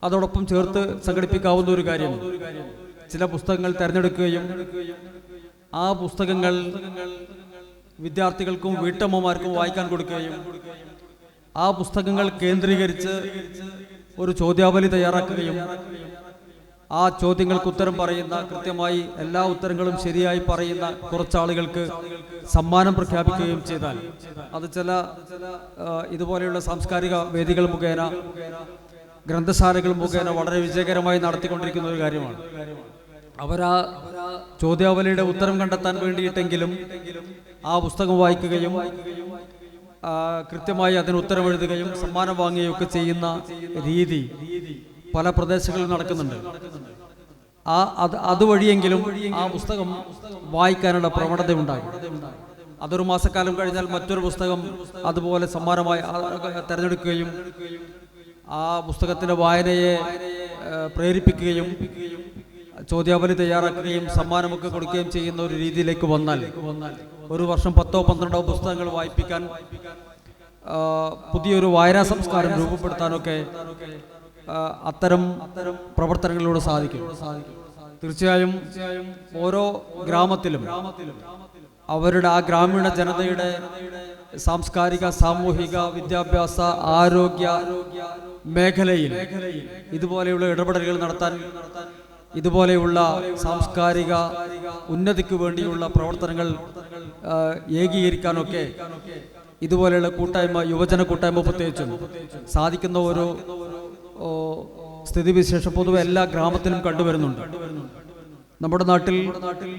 അതോടൊപ്പം ചേർത്ത് സംഘടിപ്പിക്കാവുന്ന ഒരു കാര്യം, ചില പുസ്തകങ്ങൾ തിരഞ്ഞെടുക്കുകയും ആ പുസ്തകങ്ങൾ വിദ്യാർത്ഥികൾക്കും വീട്ടമ്മമാർക്കും വായിക്കാൻ കൊടുക്കുകയും ആ പുസ്തകങ്ങൾ കേന്ദ്രീകരിച്ച് ഒരു ചോദ്യാവലി തയ്യാറാക്കുകയും ആ ചോദ്യങ്ങൾക്ക് ഉത്തരം പറയുന്ന, കൃത്യമായി എല്ലാ ഉത്തരങ്ങളും ശരിയായി പറയുന്ന കുറച്ചാളുകൾക്ക് സമ്മാനം പ്രഖ്യാപിക്കുകയും ചെയ്താൽ അത് ചില ഇതുപോലെയുള്ള സാംസ്കാരിക വേദികൾ മുഖേന, ഗ്രന്ഥശാലകൾ മുഖേന വളരെ വിജയകരമായി നടത്തിക്കൊണ്ടിരിക്കുന്ന ഒരു കാര്യമാണ്. അവരാ ചോദ്യാവലിയുടെ ഉത്തരം കണ്ടെത്താൻ വേണ്ടിയിട്ടെങ്കിലും ആ പുസ്തകം വായിക്കുകയും കൃത്യമായി അതിന് ഉത്തരം എഴുതുകയും സമ്മാനം വാങ്ങുകയും ഒക്കെ ചെയ്യുന്ന രീതി പല പ്രദേശങ്ങളിലും നടക്കുന്നുണ്ട്. അതുവഴിയെങ്കിലും ആ പുസ്തകം വായിക്കാനുള്ള പ്രവണത ഉണ്ടായി. അതൊരു മാസക്കാലം കഴിഞ്ഞാൽ മറ്റൊരു പുസ്തകം അതുപോലെ സമ്മാനമായി തിരഞ്ഞെടുക്കുകയും ആ പുസ്തകത്തിന്റെ വായനയെ പ്രേരിപ്പിക്കുകയും ചോദ്യാവലി തയ്യാറാക്കുകയും സമ്മാനമൊക്കെ കൊടുക്കുകയും ചെയ്യുന്ന ഒരു രീതിയിലേക്ക് വന്നാൽ ഒരു വർഷം 10-12 പുസ്തകങ്ങൾ വായിപ്പിക്കാൻ, പുതിയൊരു വായനാ സംസ്കാരം രൂപപ്പെടുത്താനൊക്കെ അത്തരം പ്രവർത്തനങ്ങളിലൂടെ സാധിക്കും. തീർച്ചയായും ഓരോ ഗ്രാമത്തിലും അവരുടെ ആ ഗ്രാമീണ ജനതയുടെ സാംസ്കാരിക, സാമൂഹിക, വിദ്യാഭ്യാസ, ആരോഗ്യ മേഖലയിൽ ഇതുപോലെയുള്ള ഇടപെടലുകൾ നടത്താൻ, ഇതുപോലെയുള്ള സാംസ്കാരിക ഉന്നതിക്ക് വേണ്ടിയുള്ള പ്രവർത്തനങ്ങൾ ഏകീകരിക്കാനൊക്കെ ഇതുപോലെയുള്ള കൂട്ടായ്മ, യുവജന കൂട്ടായ്മ പ്രത്യേകിച്ചും സാധിക്കുന്ന ഒരു സ്ഥിതിവിശേഷം പൊതുവെ എല്ലാ ഗ്രാമത്തിലും കണ്ടുവരുന്നുണ്ട്. നമ്മുടെ നാട്ടിൽ,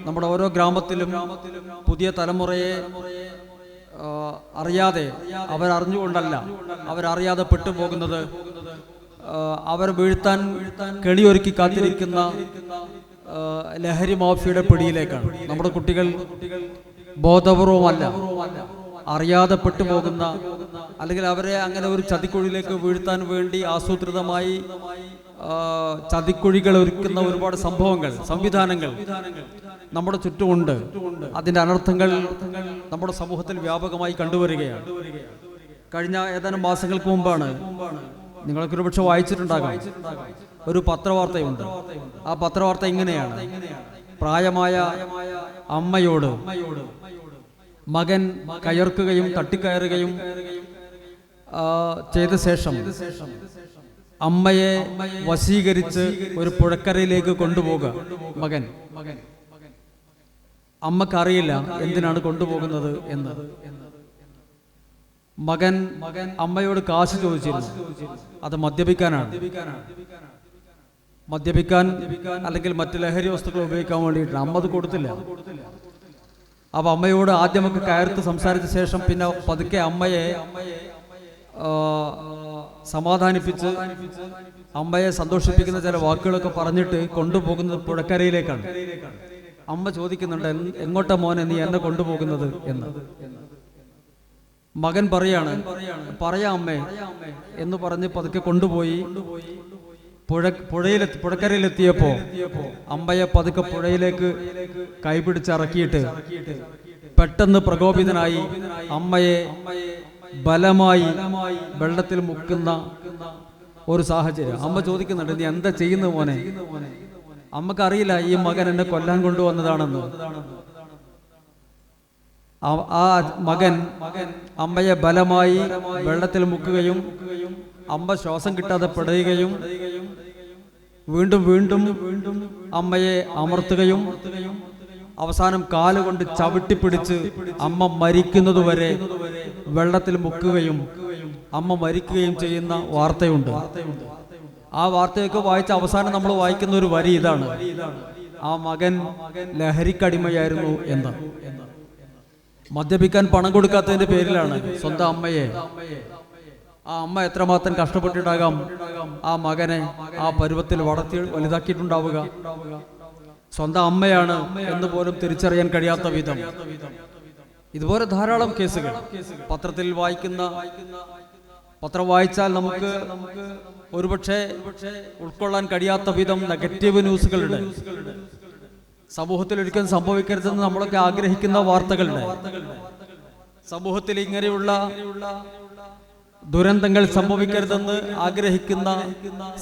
നമ്മുടെ ഓരോ ഗ്രാമത്തിലും പുതിയ തലമുറയെ അറിയാതെ, അവരറിഞ്ഞുകൊണ്ടല്ല, അവരറിയാതെ പെട്ടുപോകുന്നത്, അവർ വീഴ്ത്താൻ കെണിയൊരുക്കി കാത്തിരിക്കുന്ന ലഹരി മാഫിയയുടെ പിടിയിലേക്കാണ്. നമ്മുടെ കുട്ടികൾ ബോധപൂർവമല്ല, അറിയാതെ പെട്ടുപോകുന്ന, അല്ലെങ്കിൽ അവരെ അങ്ങനെ ഒരു ചതിക്കുഴിയിലേക്ക് വീഴ്ത്താൻ വേണ്ടി ആസൂത്രിതമായി ചതിക്കുഴികൾ ഒരുക്കുന്ന ഒരുപാട് സംഭവങ്ങൾ, സംവിധാനങ്ങൾ നമ്മുടെ ചുറ്റുമുണ്ട്. അതിൻ്റെ അനർത്ഥങ്ങൾ നമ്മുടെ സമൂഹത്തിൽ വ്യാപകമായി കണ്ടുവരികയാണ്. കഴിഞ്ഞ ഏതാനും മാസങ്ങൾക്ക് മുമ്പാണ്, നിങ്ങൾക്കൊരു പക്ഷെ വായിച്ചിട്ടുണ്ടാകാം, ഒരു പത്രവാർത്തയുണ്ട്. ആ പത്രവാർത്ത ഇങ്ങനെയാണ്: പ്രായമായ അമ്മയോട് മകൻ കയർക്കുകയും തട്ടിക്കയറുകയും ചെയ്ത ശേഷം അമ്മയെ വശീകരിച്ച് ഒരു പുഴക്കരയിലേക്ക് കൊണ്ടുപോകുക മകൻ. അമ്മക്കറിയില്ല എന്തിനാണ് കൊണ്ടുപോകുന്നത് എന്ന്. മകൻ അമ്മയോട് കാശ് ചോദിച്ചിരുന്നു. അത് മദ്യപിക്കാനാണ്. മദ്യപിക്കാൻ അല്ലെങ്കിൽ മറ്റ് ലഹരി വസ്തുക്കൾ ഉപയോഗിക്കാൻ വേണ്ടിയിട്ടാണ്. അമ്മ അത് കൊടുത്തില്ല. അപ്പൊ അമ്മയോട് ആദ്യമൊക്കെ കയർത്ത് സംസാരിച്ച ശേഷം പിന്നെ പതുക്കെ അമ്മയെ സമാധാനിപ്പിച്ച് അമ്മയെ സന്തോഷിപ്പിക്കുന്ന ചില വാക്കുകളൊക്കെ പറഞ്ഞിട്ട് കൊണ്ടുപോകുന്നത് പുഴക്കരയിലേക്കാണ്. അമ്മ ചോദിക്കുന്നുണ്ട്, എങ്ങോട്ടാ മോനെ നീ എന്നെ കൊണ്ടുപോകുന്നത് എന്ന്. മകൻ പറയാണ്, പറയാം അമ്മേ എന്ന് പറഞ്ഞ് പതുക്കെ കൊണ്ടുപോയി പുഴക്കരയിലെത്തിയപ്പോ അമ്മയെ പതുക്കെ പുഴയിലേക്ക് കൈപിടിച്ചിറക്കിയിട്ട് പെട്ടെന്ന് പ്രകോപിതനായി അമ്മയെ ബലമായി വെള്ളത്തിൽ മുക്കുന്ന ഒരു സാഹചര്യം. അമ്മ ചോദിക്കുന്നുണ്ട്, നീ എന്താ ചെയ്യുന്നത് മോനെ? അമ്മക്കറിയില്ല ഈ മകൻ എന്നെ കൊല്ലാൻ കൊണ്ടുവന്നതാണെന്ന്. ആ മകൻ അമ്മയെ ബലമായി വെള്ളത്തിൽ മുക്കുകയും അമ്മ ശ്വാസം കിട്ടാതെ പെടുകയും വീണ്ടും വീണ്ടും അമ്മയെ അമർത്തുകയും അവസാനം കാലുകൊണ്ട് ചവിട്ടിപ്പിടിച്ച് അമ്മ മരിക്കുന്നതുവരെ വെള്ളത്തിൽ മുക്കുകയും അമ്മ മരിക്കുകയും ചെയ്യുന്ന വാർത്തയുണ്ട്. ആ വാർത്തയൊക്കെ വായിച്ച അവസാനം നമ്മൾ വായിക്കുന്ന ഒരു വരി ഇതാണ്, ആ മകൻ ലഹരിക്കടിമയായിരുന്നു എന്ന്. മദ്യപിക്കാൻ പണം കൊടുക്കാത്തതിന്റെ പേരിലാണ് സ്വന്തം അമ്മയെ, ആ അമ്മ എത്രമാത്രം കഷ്ടപ്പെട്ടിട്ടാകാം ആ മകനെ ആ പരുവത്തിൽ വളർത്തി വലുതാക്കിയിട്ടുണ്ടാവുക. സ്വന്തം അമ്മയാണ് എന്ന് പോലും തിരിച്ചറിയാൻ കഴിയാത്ത വിധം. ഇതുപോലെ ധാരാളം കേസുകൾ പത്രത്തിൽ പത്രം വായിച്ചാൽ നമുക്ക് ഒരുപക്ഷെ ഉൾക്കൊള്ളാൻ കഴിയാത്ത വിധം നെഗറ്റീവ് ന്യൂസുകളുടെ, സമൂഹത്തിൽ ഒരിക്കലും സംഭവിക്കരുതെന്ന് നമ്മളൊക്കെ ആഗ്രഹിക്കുന്ന വാർത്തകളുടെ, സമൂഹത്തിൽ ഇങ്ങനെയുള്ള ദുരന്തങ്ങൾ സംഭവിക്കരുതെന്ന് ആഗ്രഹിക്കുന്ന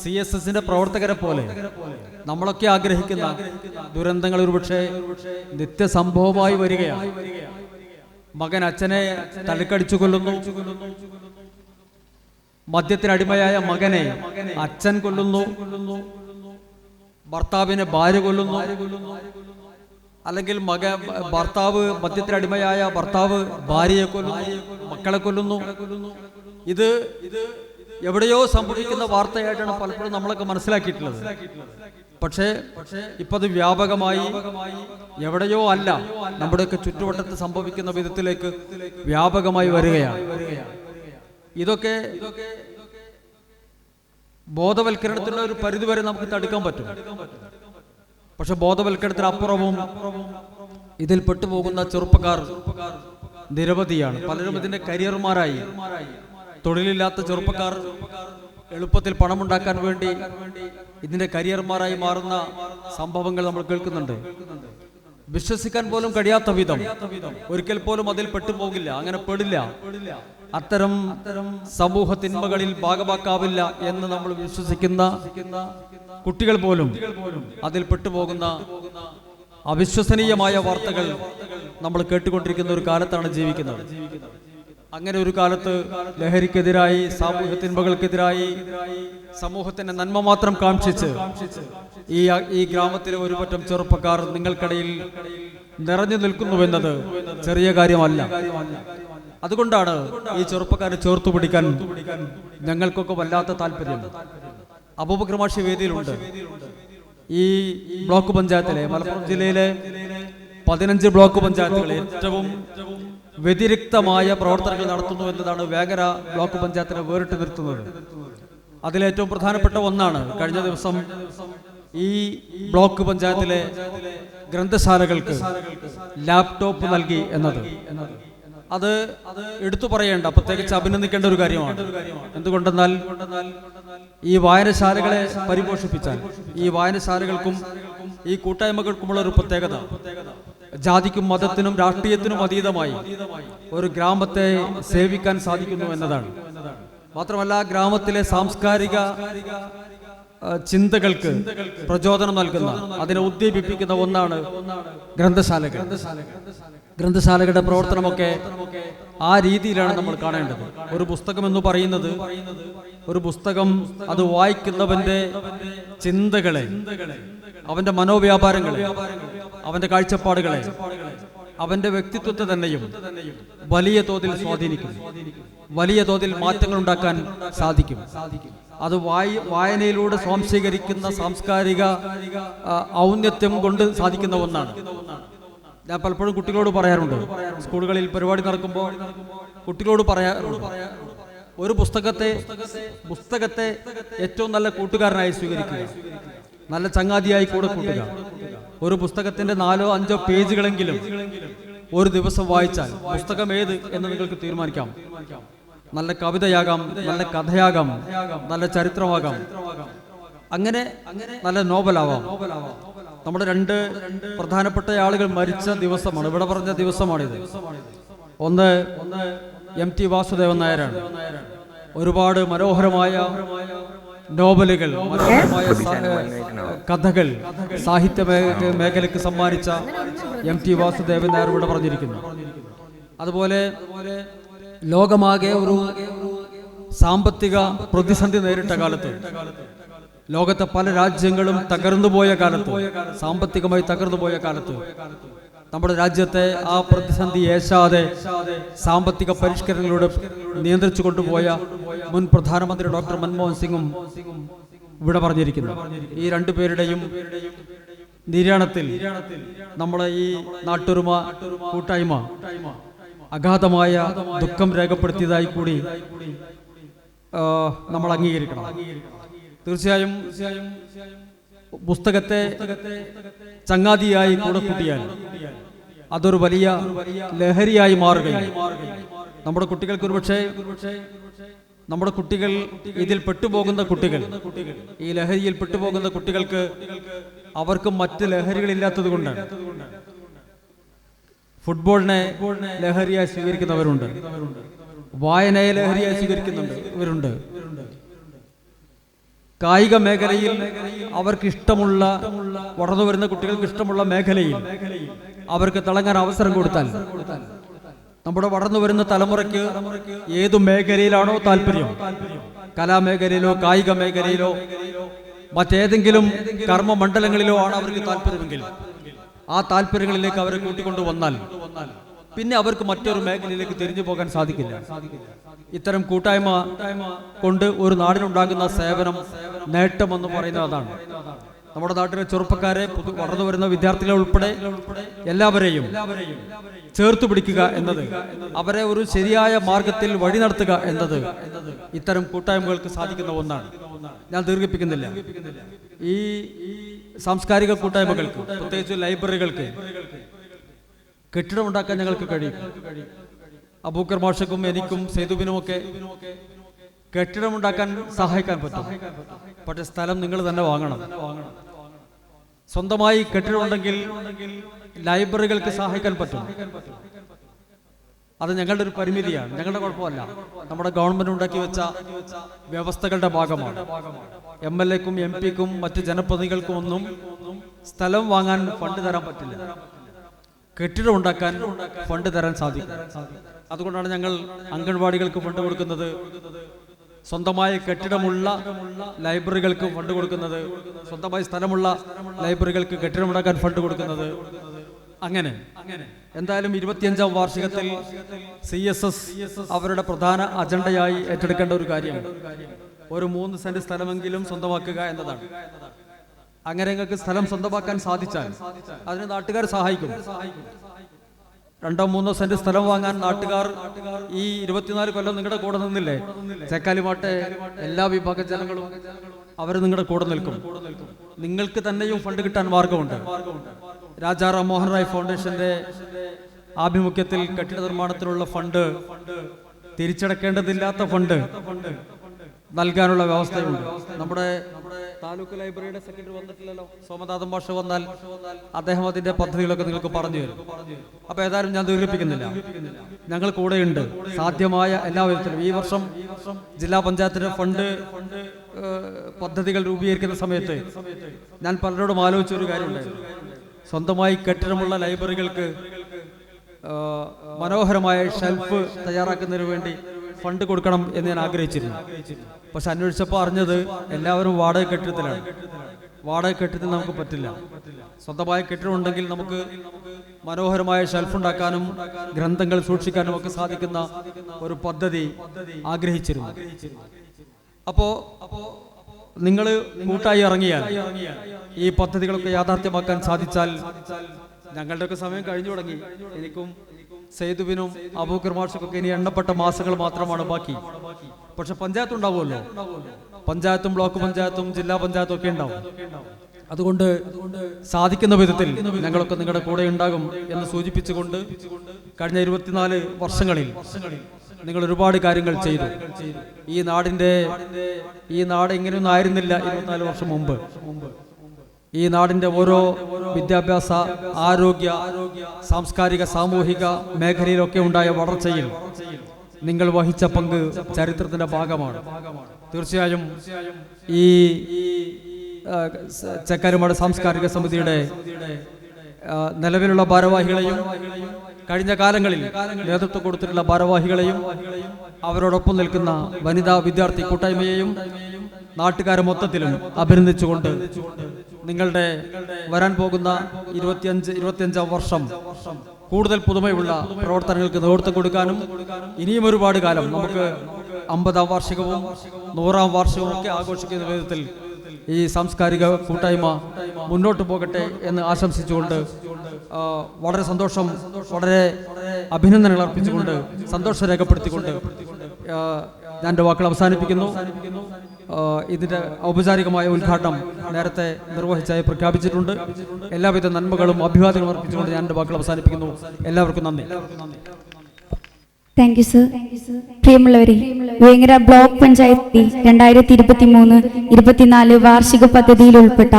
CSSന്റെ പ്രവർത്തകരെ പോലെ നമ്മളൊക്കെ ആഗ്രഹിക്കുന്ന ദുരന്തങ്ങൾ ഒരുപക്ഷെ നിത്യസംഭവമായി വരികയാണ്. മകൻ അച്ഛനെ തലക്കടിച്ചു കൊല്ലുന്നു, മദ്യത്തിനടിമയായ മകനെ അച്ഛൻ കൊല്ലുന്നു, ഭർത്താവിനെ ഭാര്യ കൊല്ലുന്നു, അല്ലെങ്കിൽ ഭർത്താവ് മദ്യത്തിനടിമയായ ഭർത്താവ് ഭാര്യയെ കൊല്ലുന്നു, മക്കളെ കൊല്ലുന്നു. ഇത് എവിടെയോ സംഭവിക്കുന്ന വാർത്തയായിട്ടാണ് പലപ്പോഴും നമ്മളൊക്കെ മനസ്സിലാക്കിയിട്ടുള്ളത്. പക്ഷേ ഇപ്പൊ അത് വ്യാപകമായി എവിടെയോ അല്ല, നമ്മുടെയൊക്കെ ചുറ്റുവട്ടത്ത് സംഭവിക്കുന്ന വിധത്തിലേക്ക് വ്യാപകമായി വരികയാണ്. ഇതൊക്കെ ബോധവൽക്കരണത്തിന്റെ ഒരു പരിധിവരെ നമുക്ക് തടുക്കാൻ പറ്റും. പക്ഷെ ബോധവൽക്കരണത്തിനപ്പുറവും ഇതിൽ പെട്ടുപോകുന്ന ചെറുപ്പക്കാർ നിരവധിയാണ്. പലരും ഇതിന്റെ കരിയർമാരായി, തൊഴിലില്ലാത്ത ചെറുപ്പക്കാർ എളുപ്പത്തിൽ പണമുണ്ടാക്കാൻ വേണ്ടി ഇതിന്റെ കരിയർമാരായി മാറുന്ന സംഭവങ്ങൾ നമ്മൾ കേൾക്കുന്നുണ്ട്. വിശ്വസിക്കാൻ പോലും കഴിയാത്ത വിധം ഒരിക്കൽ പോലും അതിൽ പെട്ടുപോകില്ല, അങ്ങനെ പെടില്ല, അത്തരം സമൂഹ തിന്മകളിൽ ഭാഗമാക്കാവില്ല എന്ന് നമ്മൾ വിശ്വസിക്കുന്ന കുട്ടികൾ പോലും അതിൽ പെട്ടുപോകുന്ന അവിശ്വസനീയമായ വാർത്തകൾ നമ്മൾ കേട്ടുകൊണ്ടിരിക്കുന്ന ഒരു കാലത്താണ് ജീവിക്കുന്നത്. അങ്ങനെ ഒരു കാലത്ത് ലഹരിക്കെതിരായി, സാമൂഹ്യ തിന്മകൾക്കെതിരായി, സമൂഹത്തിന്റെ നന്മ മാത്രം കാംക്ഷിച്ച് ഈ ഗ്രാമത്തിലെ ഒരു പറ്റം ചെറുപ്പക്കാർ നിങ്ങൾക്കിടയിൽ നിറഞ്ഞു നിൽക്കുന്നുവെന്നത് ചെറിയ കാര്യമല്ല. അതുകൊണ്ടാണ് ഈ ചെറുപ്പക്കാരെ ചേർത്തു പിടിക്കാൻ ഞങ്ങൾക്കൊക്കെ വല്ലാത്ത താല്പര്യം. അബൂബക്കർ മാഷി വേദിയിലുണ്ട്. ഈ ബ്ലോക്ക് പഞ്ചായത്തിലെ, മലപ്പുറം ജില്ലയിലെ 15 ബ്ലോക്ക് പഞ്ചായത്തുകൾ ഏറ്റവും വ്യതിരിക്തമായ പ്രവർത്തനങ്ങൾ നടത്തുന്നു എന്നതാണ് വേങ്ങര ബ്ലോക്ക് പഞ്ചായത്തിനെ വേറിട്ട് നിർത്തുന്നത്. അതിലേറ്റവും പ്രധാനപ്പെട്ട ഒന്നാണ് കഴിഞ്ഞ ദിവസം ഈ ബ്ലോക്ക് പഞ്ചായത്തിലെ ഗ്രന്ഥശാലകൾക്ക് ലാപ്ടോപ്പ് നൽകി എന്നത്. അത് എടുത്തു പറയേണ്ട, പ്രത്യേകിച്ച് അഭിനന്ദിക്കേണ്ട ഒരു കാര്യമാണ്. എന്തുകൊണ്ടെന്നാൽ ഈ വായനശാലകളെ പരിപോഷിപ്പിച്ചാൽ ഈ വായനശാലകൾക്കും ഈ കൂട്ടായ്മകൾക്കുമുള്ള ഒരു പ്രത്യേകത, ജാതിക്കും മതത്തിനും രാഷ്ട്രീയത്തിനും അതീതമായി ഒരു ഗ്രാമത്തെ സേവിക്കാൻ സാധിക്കുന്നു എന്നതാണ്. മാത്രമല്ല ഗ്രാമത്തിലെ സാംസ്കാരിക ചിന്തകൾക്ക് പ്രചോദനം നൽകുന്ന, അതിനെ ഉദ്ദീപിപ്പിക്കുന്ന ഒന്നാണ് ഗ്രന്ഥശാലകൾ. ഗ്രന്ഥശാലകളുടെ പ്രവർത്തനമൊക്കെ ആ രീതിയിലാണ് നമ്മൾ കാണേണ്ടത്. ഒരു പുസ്തകം എന്ന് പറയുന്നത് ഒരു പുസ്തകം അത് വായിക്കുന്നവന്റെ ചിന്തകളെ, അവന്റെ മനോവ്യാപാരങ്ങളെ, അവന്റെ കാഴ്ചപ്പാടുകളെ, അവന്റെ വ്യക്തിത്വത്തെ തന്നെയും വലിയ തോതിൽ സ്വാധീനിക്കും, വലിയ തോതിൽ മാറ്റങ്ങൾ ഉണ്ടാക്കാൻ സാധിക്കും. അത് വായനയിലൂടെ സ്വാംശീകരിക്കുന്ന സാംസ്കാരിക ഔന്നത്യം കൊണ്ട് സാധിക്കുന്ന ഒന്നാണ്. ഞാൻ പലപ്പോഴും കുട്ടികളോട് പറയാറുണ്ട്, സ്കൂളുകളിൽ പരിപാടി നടക്കുമ്പോൾ കുട്ടികളോട് പറയാറുണ്ട്, ഒരു പുസ്തകത്തെ ഏറ്റവും നല്ല കൂട്ടുകാരനായി സ്വീകരിക്കുക, നല്ല ചങ്ങാതിയായി കൂടെ കൂട്ടുക. ഒരു പുസ്തകത്തിന്റെ 4-5 പേജുകളെങ്കിലും ഒരു ദിവസം വായിച്ചാൽ പുസ്തകം ഏത് എന്ന് നിങ്ങൾക്ക് തീരുമാനിക്കാം. നല്ല കവിതയാകാം, നല്ല കഥയാകാം, നല്ല ചരിത്രമാകാം, അങ്ങനെ നല്ല നോവലാവാം. നമ്മുടെ 2 പ്രധാനപ്പെട്ട ആളുകൾ മരിച്ച ദിവസമാണ്, ഇവിടെ പറഞ്ഞ ദിവസമാണിത്. ഒന്ന് MT വാസുദേവൻ നായരാണ്. ഒരുപാട് മനോഹരമായ നോവലുകൾ, മനോഹരമായ കഥകൾ സാഹിത്യ മേഖലയ്ക്ക് സമ്മാനിച്ച MT വാസുദേവൻ നായർ ഇവിടെ പറഞ്ഞിരിക്കുന്നു. അതുപോലെ ലോകമാകെ ഒരു സാമ്പത്തിക പ്രതിസന്ധി നേരിട്ട കാലത്ത്, ലോകത്തെ പല രാജ്യങ്ങളും തകർന്നുപോയ കാലത്ത്, സാമ്പത്തികമായി തകർന്നുപോയ കാലത്ത്, നമ്മുടെ രാജ്യത്തെ ആ പ്രതിസന്ധി ഏശാതെ സാമ്പത്തിക പരിഷ്കരണങ്ങളിലൂടെ നിയന്ത്രിച്ചു കൊണ്ടുപോയ മുൻ പ്രധാനമന്ത്രി ഡോക്ടർ മൻമോഹൻ സിംഗും ഇവിടെ പറഞ്ഞിരിക്കുന്നു. ഈ 2 പേരുടെയും നിര്യാണത്തിൽ നമ്മളെ ഈ നാട്ടൊരുമ കൂട്ടായ്മ അഗാധമായ ദുഃഖം രേഖപ്പെടുത്തിയതായി കൂടി നമ്മൾ അംഗീകരിക്കണം. തീർച്ചയായും പുസ്തകത്തെ ചങ്ങാതിയായി കൂടെ കൂട്ടിയാൽ അതൊരു വലിയ ലഹരിയായി മാറുകയും നമ്മുടെ കുട്ടികൾക്ക് ഒരുപക്ഷെ, നമ്മുടെ കുട്ടികൾ, ഇതിൽ പെട്ടുപോകുന്ന കുട്ടികൾ, ഈ ലഹരിയിൽ പെട്ടുപോകുന്ന കുട്ടികൾക്ക് അവർക്ക് മറ്റ് ലഹരികളില്ലാത്തത് കൊണ്ട് ഫുട്ബോളിനെ ലഹരിയായി സ്വീകരിക്കുന്നവരുണ്ട്, വായനയെ ലഹരിയായി സ്വീകരിക്കുന്നവരുണ്ട്, കായിക മേഖലയിൽ അവർക്ക് ഇഷ്ടമുള്ള, വളർന്നു വരുന്ന കുട്ടികൾക്ക് ഇഷ്ടമുള്ള മേഖലയിൽ അവർക്ക് തിളങ്ങാൻ അവസരം കൊടുത്താൽ, നമ്മുടെ വളർന്നു വരുന്ന തലമുറയ്ക്ക് ഏതു മേഖലയിലാണോ താല്പര്യം, കലാമേഖലയിലോ കായിക മേഖലയിലോ മറ്റേതെങ്കിലും കർമ്മമണ്ഡലങ്ങളിലോ ആണ് അവർക്ക് താല്പര്യമെങ്കിൽ ആ താല്പര്യങ്ങളിലേക്ക് അവരെ കൂട്ടിക്കൊണ്ടു വന്നാൽ പിന്നെ അവർക്ക് മറ്റൊരു മേഖലയിലേക്ക് തിരിഞ്ഞു പോകാൻ സാധിക്കില്ല. ഇത്തരം കൂട്ടായ്മ കൊണ്ട് ഒരു നാടിനുണ്ടാകുന്ന സേവനം, നേട്ടമെന്ന് പറയുന്നത് അതാണ്. നമ്മുടെ നാട്ടിലെ ചെറുപ്പക്കാരെ, വളർന്നു വരുന്ന വിദ്യാർത്ഥികളെ ഉൾപ്പെടെ എല്ലാവരെയും ചേർത്ത് പിടിക്കുക എന്നത്, അവരെ ഒരു ശരിയായ മാർഗത്തിൽ വഴി നടത്തുക എന്നത് ഇത്തരം കൂട്ടായ്മകൾക്ക് സാധിക്കുന്ന ഒന്നാണ്. ഞാൻ ദീർഘിപ്പിക്കുന്നില്ല. ഈ സാംസ്കാരിക കൂട്ടായ്മകൾക്ക്, പ്രത്യേകിച്ച് ലൈബ്രറികൾക്ക് കെട്ടിടമുണ്ടാക്കാൻ ഞങ്ങൾക്ക് കഴിയും. അബൂക്കർ മാഷക്കും എനിക്കും സേതുബിനുമൊക്കെ കെട്ടിടമുണ്ടാക്കാൻ സഹായിക്കാൻ പറ്റും. പക്ഷെ സ്ഥലം നിങ്ങൾ തന്നെ വാങ്ങണം. സ്വന്തമായി കെട്ടിടമുണ്ടെങ്കിൽ ലൈബ്രറികൾക്ക് സഹായിക്കാൻ പറ്റും. അത് ഞങ്ങളുടെ ഒരു പരിമിതിയാണ്, ഞങ്ങളുടെ കുഴപ്പമല്ല. നമ്മുടെ ഗവൺമെന്റ് ഉണ്ടാക്കി വെച്ച വ്യവസ്ഥകളുടെ ഭാഗമാണ്. MLA-ക്കും MP-ക്കും മറ്റ് ജനപ്രതിനിധികൾക്കും ഒന്നും സ്ഥലം വാങ്ങാൻ ഫണ്ട് തരാൻ പറ്റില്ല. കെട്ടിടം ഉണ്ടാക്കാൻ ഫണ്ട് തരാൻ സാധിക്കും. അതുകൊണ്ടാണ് ഞങ്ങൾ അംഗൻവാടികൾക്ക് ഫണ്ട് കൊടുക്കുന്നത്, സ്വന്തമായി കെട്ടിടമുള്ള ലൈബ്രറികൾക്ക് ഫണ്ട് കൊടുക്കുന്നത്, സ്വന്തമായി സ്ഥലമുള്ള ലൈബ്രറികൾക്ക് കെട്ടിടമുണ്ടാക്കാൻ ഫണ്ട് കൊടുക്കുന്നത്. അങ്ങനെ എന്തായാലും 25ാം വാർഷികത്തിൽ CSS അവരുടെ പ്രധാന അജണ്ടയായി ഏറ്റെടുക്കേണ്ട ഒരു കാര്യമാണ് ഒരു 3 സെന്റ് സ്ഥലമെങ്കിലും സ്വന്തമാക്കുക എന്നതാണ്. അങ്ങനെ നിങ്ങൾക്ക് സ്ഥലം സ്വന്തമാക്കാൻ സാധിച്ചാൽ അതിന് നാട്ടുകാർ സഹായിക്കും. 2-3 സെന്റ് സ്ഥലം വാങ്ങാൻ നാട്ടുകാർ ഈ 24 കൊല്ലം നിങ്ങളുടെ കൂടെ നിന്നില്ലേ? ചേക്കാലിമാട്ടെ എല്ലാ വിഭാഗ ജനങ്ങളും അവർ നിങ്ങളുടെ കൂടെ നിൽക്കും. നിങ്ങൾക്ക് തന്നെയും ഫണ്ട് കിട്ടാൻ മാർഗമുണ്ട്. രാജാറാം മോഹൻ റായ് ഫൗണ്ടേഷന്റെ ആഭിമുഖ്യത്തിൽ കെട്ടിട നിർമ്മാണത്തിനുള്ള ഫണ്ട്, തിരിച്ചടക്കേണ്ടതില്ലാത്ത ഫണ്ട് നൽകാനുള്ള വ്യവസ്ഥയുണ്ട്. നമ്മുടെ താലൂക്ക് ലൈബ്രറിയുടെ സെക്രട്ടറി വന്നിട്ടില്ലല്ലോ, സോമനാഥൻ മാഷ വന്നാൽ അദ്ദേഹം അതിന്റെ പദ്ധതികളൊക്കെ നിങ്ങൾക്ക് പറഞ്ഞു തരും. അപ്പൊ ഏതായാലും ഞാൻ ദീർഘിപ്പിക്കുന്നില്ല, ഞങ്ങൾ കൂടെയുണ്ട്. സാധ്യമായ എല്ലാ വിധത്തിലും ഈ വർഷം ജില്ലാ പഞ്ചായത്തിന്റെ ഫണ്ട് പദ്ധതികൾ രൂപീകരിക്കുന്ന സമയത്ത് ഞാൻ പലരോടും ആലോചിച്ച ഒരു കാര്യമുണ്ടായിരുന്നു. സ്വന്തമായി കെട്ടിടമുള്ള ലൈബ്രറികൾക്ക് മനോഹരമായ ഷെൽഫ് തയ്യാറാക്കുന്നതിന് വേണ്ടി ഫണ്ട് കൊടുക്കണം എന്ന് ഞാൻ ആഗ്രഹിച്ചിരുന്നു. പക്ഷെ അന്വേഷിച്ചപ്പോൾ അറിഞ്ഞത് എല്ലാവരും വാടക കെട്ടിടത്തിലാണ്. വാടക കെട്ടിടത്തിൽ നമുക്ക് പറ്റില്ല. സ്വന്തമായ കെട്ടിടം ഉണ്ടെങ്കിൽ നമുക്ക് മനോഹരമായ ഷെൽഫ് ഉണ്ടാക്കാനും ഗ്രന്ഥങ്ങൾ സൂക്ഷിക്കാനും ഒക്കെ സാധിക്കുന്ന ഒരു പദ്ധതി ആഗ്രഹിച്ചിരുന്നു. അപ്പോ നിങ്ങൾ കൂട്ടായി ഇറങ്ങിയാൽ ഈ പദ്ധതികളൊക്കെ യാഥാർത്ഥ്യമാക്കാൻ സാധിച്ചാൽ, ഞങ്ങളുടെയൊക്കെ സമയം കഴിഞ്ഞു തുടങ്ങി. എനിക്കും സൈദുബിനും അബൂബക്കർ മാഷക്കൊക്കെ ഇനി എണ്ണപ്പെട്ട മാസങ്ങൾ മാത്രമാണ് ബാക്കി. പക്ഷെ പഞ്ചായത്ത് ഉണ്ടാവുമല്ലോ, പഞ്ചായത്തും ബ്ലോക്ക് പഞ്ചായത്തും ജില്ലാ പഞ്ചായത്തും ഒക്കെ ഉണ്ടാവും. അതുകൊണ്ട് സാധിക്കുന്ന വിധത്തിൽ ഞങ്ങളൊക്കെ നിങ്ങളുടെ കൂടെ ഉണ്ടാകും എന്ന് സൂചിപ്പിച്ചുകൊണ്ട് കഴിഞ്ഞ 24 വർഷങ്ങളിൽ നിങ്ങൾ ഒരുപാട് കാര്യങ്ങൾ ചെയ്തു. ഈ നാട് ഇങ്ങനെയൊന്നും ആയിരുന്നില്ല 24 വർഷം മുമ്പ്. ഈ നാടിന്റെ ഓരോ വിദ്യാഭ്യാസ, ആരോഗ്യ, സാംസ്കാരിക, സാമൂഹിക മേഖലയിലൊക്കെ ഉണ്ടായ വളർച്ചയിൽ നിങ്ങൾ വഹിച്ച പങ്ക് ചരിത്രത്തിന്റെ ഭാഗമാണ്. തീർച്ചയായും ഈ ചക്കാരുമാട് സാംസ്കാരിക സമിതിയുടെ നിലവിലുള്ള ഭാരവാഹികളെയും കഴിഞ്ഞ കാലങ്ങളിൽ നേതൃത്വം കൊടുത്തിട്ടുള്ള ഭാരവാഹികളെയും അവരോടൊപ്പം നിൽക്കുന്ന വനിതാ വിദ്യാർത്ഥി കൂട്ടായ്മയെയും നാട്ടുകാരെ മൊത്തത്തിലും അഭിനന്ദിച്ചുകൊണ്ട് നിങ്ങളുടെ വരാൻ പോകുന്ന 25-25 വർഷം കൂടുതൽ പുതുമയുള്ള പ്രവർത്തനങ്ങൾക്ക് നേതൃത്വം കൊടുക്കാനും ഇനിയും ഒരുപാട് കാലം നമുക്ക് 50ാം വാർഷികവും 100ാം വാർഷികവും ഒക്കെ ആഘോഷിക്കുന്ന വിധത്തിൽ ഈ സാംസ്കാരിക കൂട്ടായ്മ മുന്നോട്ട് പോകട്ടെ എന്ന് ആശംസിച്ചുകൊണ്ട് വളരെ സന്തോഷം, വളരെ അഭിനന്ദനങ്ങൾ അർപ്പിച്ചുകൊണ്ട് സന്തോഷം രേഖപ്പെടുത്തിക്കൊണ്ട് ഞാൻ എൻ്റെ വാക്കുകൾ അവസാനിപ്പിക്കുന്നു. ഇതിൻ്റെ ഔപചാരികമായ ഉദ്ഘാടനം നേരത്തെ നിർവഹിച്ചായി പ്രഖ്യാപിച്ചിട്ടുണ്ട്. എല്ലാവിധ നന്മകളും അഭിവാദ്യങ്ങളും അർപ്പിച്ചുകൊണ്ട് ഞാൻ എൻ്റെ വാക്കുകൾ അവസാനിപ്പിക്കുന്നു. എല്ലാവർക്കും നന്ദി. Thank you sir. പ്രിയമുള്ളവരെ, വേങ്ങര ബ്ലോക്ക് പഞ്ചായത്തിൽ 2023-24 വാർഷിക പദ്ധതിയിൽ ഉൾപ്പെട്ട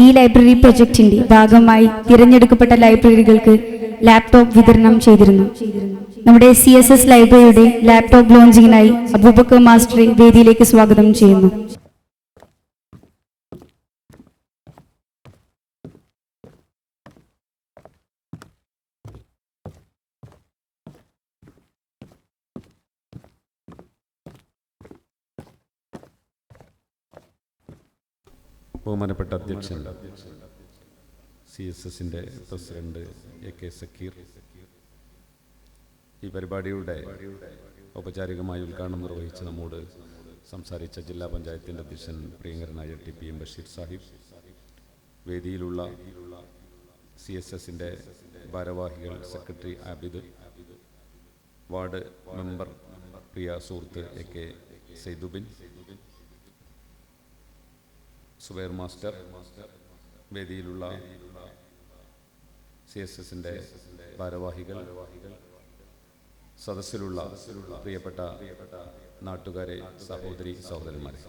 ഈ ലൈബ്രറി പ്രൊജക്ടിന്റെ ഭാഗമായി തിരഞ്ഞെടുക്കപ്പെട്ട ലൈബ്രറികൾക്ക് ലാപ്ടോപ്പ് വിതരണം ചെയ്തിരുന്നു. നമ്മുടെ CSS ലൈബ്രറിയുടെ ലാപ്ടോപ്പ് ലോഞ്ചിങ്ങിനായി അബൂബക്കർ മാസ്റ്ററെ വേദിയിലേക്ക് സ്വാഗതം ചെയ്യുന്നു. ബഹുമാനപ്പെട്ട അധ്യക്ഷൻ, CSSന്റെ പ്രസിഡന്റ് AK സക്കീർ, ഈ പരിപാടിയുടെ ഔപചാരികമായ ഉദ്ഘാടനം നിർവഹിച്ച് നമ്മോട് സംസാരിച്ച ജില്ലാ പഞ്ചായത്തിൻ്റെ അധ്യക്ഷൻ പ്രിയങ്കരനായ TPM ബഷീർ സാഹിബ്, വേദിയിലുള്ള CSSന്റെ ഭാരവാഹികൾ, സെക്രട്ടറി ആബിദ്, വാർഡ് മെമ്പർ പ്രിയ സുഹൃത്ത് AK സൈദുബിൻ, സുബൈർ മാസ്റ്റർ, വേദിയിലുള്ള CSSന്റെ ഭാരവാഹികൾ, സദസ്സിലുള്ള പ്രിയപ്പെട്ട നാട്ടുകാരെ, സഹോദരി സഹോദരന്മാരെ,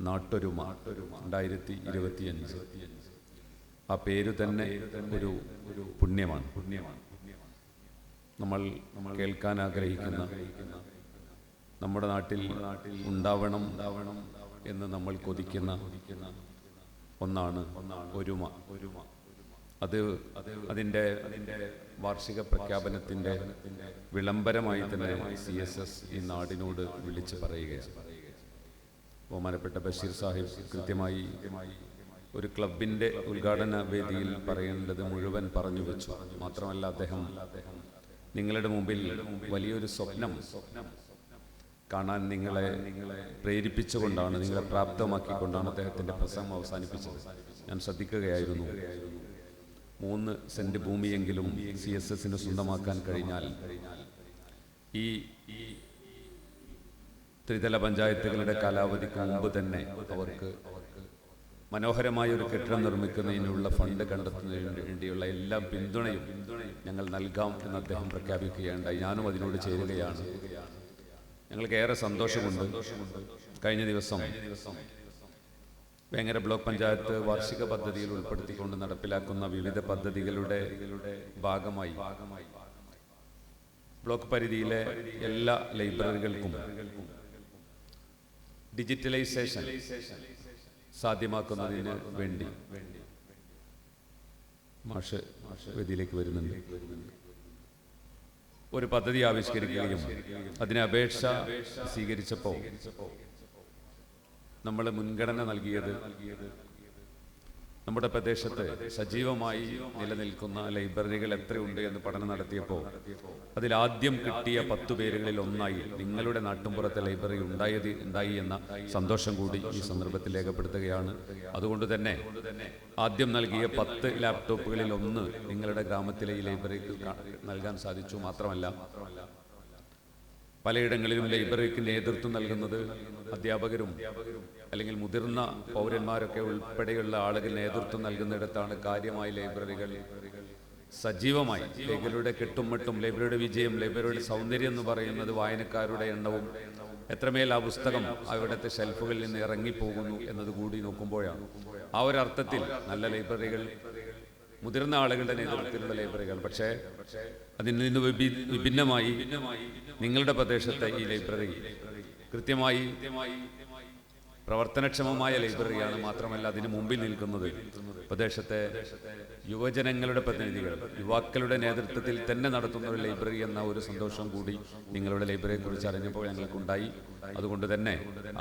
നാട്ടൊരുമ 2025 ആ പേര് തന്നെ ഒരു പുണ്യമാണ്. നമ്മൾ കേൾക്കാൻ ആഗ്രഹിക്കുന്ന, നമ്മുടെ നാട്ടിൽ ഉണ്ടാവണം എന്ന് നമ്മൾ കൊതിക്കുന്ന ഒന്നാണ് ഒരുമ. അതിൻ്റെ വാർഷിക പ്രഖ്യാപനത്തിൻ്റെ വിളംബരമായി തന്നെ CSS ഈ നാടിനോട് വിളിച്ചു പറയുകയാണ്. ബഹുമാനപ്പെട്ട ബഷീർ സാഹിബ് കൃത്യമായി ഒരു ക്ലബിൻ്റെ ഉദ്ഘാടന വേദിയിൽ പറയേണ്ടത് മുഴുവൻ പറഞ്ഞു വെച്ചു. മാത്രമല്ല, അദ്ദേഹം നിങ്ങളുടെ മുമ്പിൽ വലിയൊരു സ്വപ്നം കാണാൻ നിങ്ങളെ പ്രേരിപ്പിച്ചുകൊണ്ടാണ്, നിങ്ങളെ പ്രാപ്തമാക്കിക്കൊണ്ടാണ് അദ്ദേഹത്തിൻ്റെ പ്രസംഗം അവസാനിപ്പിച്ചത്. ഞാൻ ശ്രദ്ധിക്കുകയായിരുന്നു, 3 സെന്റ് ഭൂമിയെങ്കിലും CSSന് സ്വന്തമാക്കാൻ കഴിഞ്ഞാൽ ഈ ത്രിതല പഞ്ചായത്തുകളുടെ കാലാവധിക്ക് മുമ്പ് തന്നെ അവർക്ക് മനോഹരമായ ഒരു കെട്ടിടം നിർമ്മിക്കുന്നതിനുള്ള ഫണ്ട് കണ്ടെത്തുന്നതിന് വേണ്ടിയുള്ള എല്ലാ പിന്തുണയും ഞങ്ങൾ നൽകാം എന്ന് അദ്ദേഹം പ്രഖ്യാപിക്കുകയുണ്ടായി. ഞാനും അതിനോട് ചേരുകയാണ്. ഞങ്ങൾക്ക് ഏറെ സന്തോഷമുണ്ട്. കഴിഞ്ഞ ദിവസം വേങ്ങര ബ്ലോക്ക് പഞ്ചായത്ത് വാർഷിക പദ്ധതിയിൽ ഉൾപ്പെടുത്തിക്കൊണ്ട് നടപ്പിലാക്കുന്ന വിവിധ പദ്ധതികളുടെ ഭാഗമായി ബ്ലോക്ക് പരിധിയിലെ എല്ലാ ലൈബ്രറികൾക്കും ഡിജിറ്റലൈസേഷൻ സാധ്യമാക്കുന്നതിന് വേണ്ടി മാഷ് വേദിയിലേക്ക് വരുന്നുണ്ട്. ഒരു പദ്ധതി ആവിഷ്കരിക്കുകയും അതിന് അപേക്ഷ സ്വീകരിച്ചപ്പോൾ നമ്മൾ മുൻഗണന നൽകിയത് നമ്മുടെ പ്രദേശത്ത് സജീവമായി നിലനിൽക്കുന്ന ലൈബ്രറികൾ എത്രയുണ്ട് എന്ന് പഠനം നടത്തിയപ്പോൾ അതിലാദ്യം കിട്ടിയ 10 പേരുകളിൽ ഒന്നായി നിങ്ങളുടെ നാട്ടുമ്പുറത്തെ ലൈബ്രറി ഉണ്ടായി എന്ന സന്തോഷം കൂടി ഈ സന്ദർഭത്തിൽ രേഖപ്പെടുത്തുകയാണ്. അതുകൊണ്ട് തന്നെ ആദ്യം നൽകിയ 10 ലാപ്ടോപ്പുകളിൽ ഒന്ന് നിങ്ങളുടെ ഗ്രാമത്തിലെ ഈ ലൈബ്രറിക്ക് നൽകാൻ സാധിച്ചു. മാത്രമല്ല പലയിടങ്ങളിലും ലൈബ്രറിക്ക് നേതൃത്വം നൽകുന്നത് അധ്യാപകരും അല്ലെങ്കിൽ മുതിർന്ന പൗരന്മാരൊക്കെ ഉൾപ്പെടെയുള്ള ആളുകൾ നേതൃത്വം നൽകുന്നിടത്താണ് കാര്യമായി ലൈബ്രറികൾ സജീവമായി ലൈബ്രറിയുടെ കെട്ടുമട്ടും ലൈബ്രറിയുടെ വിജയം ലൈബ്രറിയുടെ സൗന്ദര്യം എന്ന് പറയുന്നത് വായനക്കാരുടെ എണ്ണവും എത്രമേൽ ആ പുസ്തകം അവിടുത്തെ ഷെൽഫുകളിൽ നിന്ന് ഇറങ്ങിപ്പോകുന്നു എന്നതുകൂടി നോക്കുമ്പോഴാണ്. ആ ഒരു അർത്ഥത്തിൽ നല്ല ലൈബ്രറികൾ മുതിർന്ന ആളുകളുടെ നേതൃത്വത്തിലുള്ള ലൈബ്രറികൾ. പക്ഷേ അതിൽ നിന്ന് വിഭിന്നമായി നിങ്ങളുടെ പ്രദേശത്തെ ഈ ലൈബ്രറി കൃത്യമായി പ്രവർത്തനക്ഷമമായ ലൈബ്രറിയാണ്. മാത്രമല്ല അതിന് മുമ്പിൽ നിൽക്കുന്നത് പ്രദേശത്തെ യുവജനങ്ങളുടെ പ്രതിനിധികൾ, യുവാക്കളുടെ നേതൃത്വത്തിൽ തന്നെ നടത്തുന്ന ഒരു ലൈബ്രറി എന്ന ഒരു സന്തോഷം കൂടി നിങ്ങളുടെ ലൈബ്രറിയെ കുറിച്ച് അറിഞ്ഞപ്പോൾ ഞങ്ങൾക്കുണ്ടായി. അതുകൊണ്ട് തന്നെ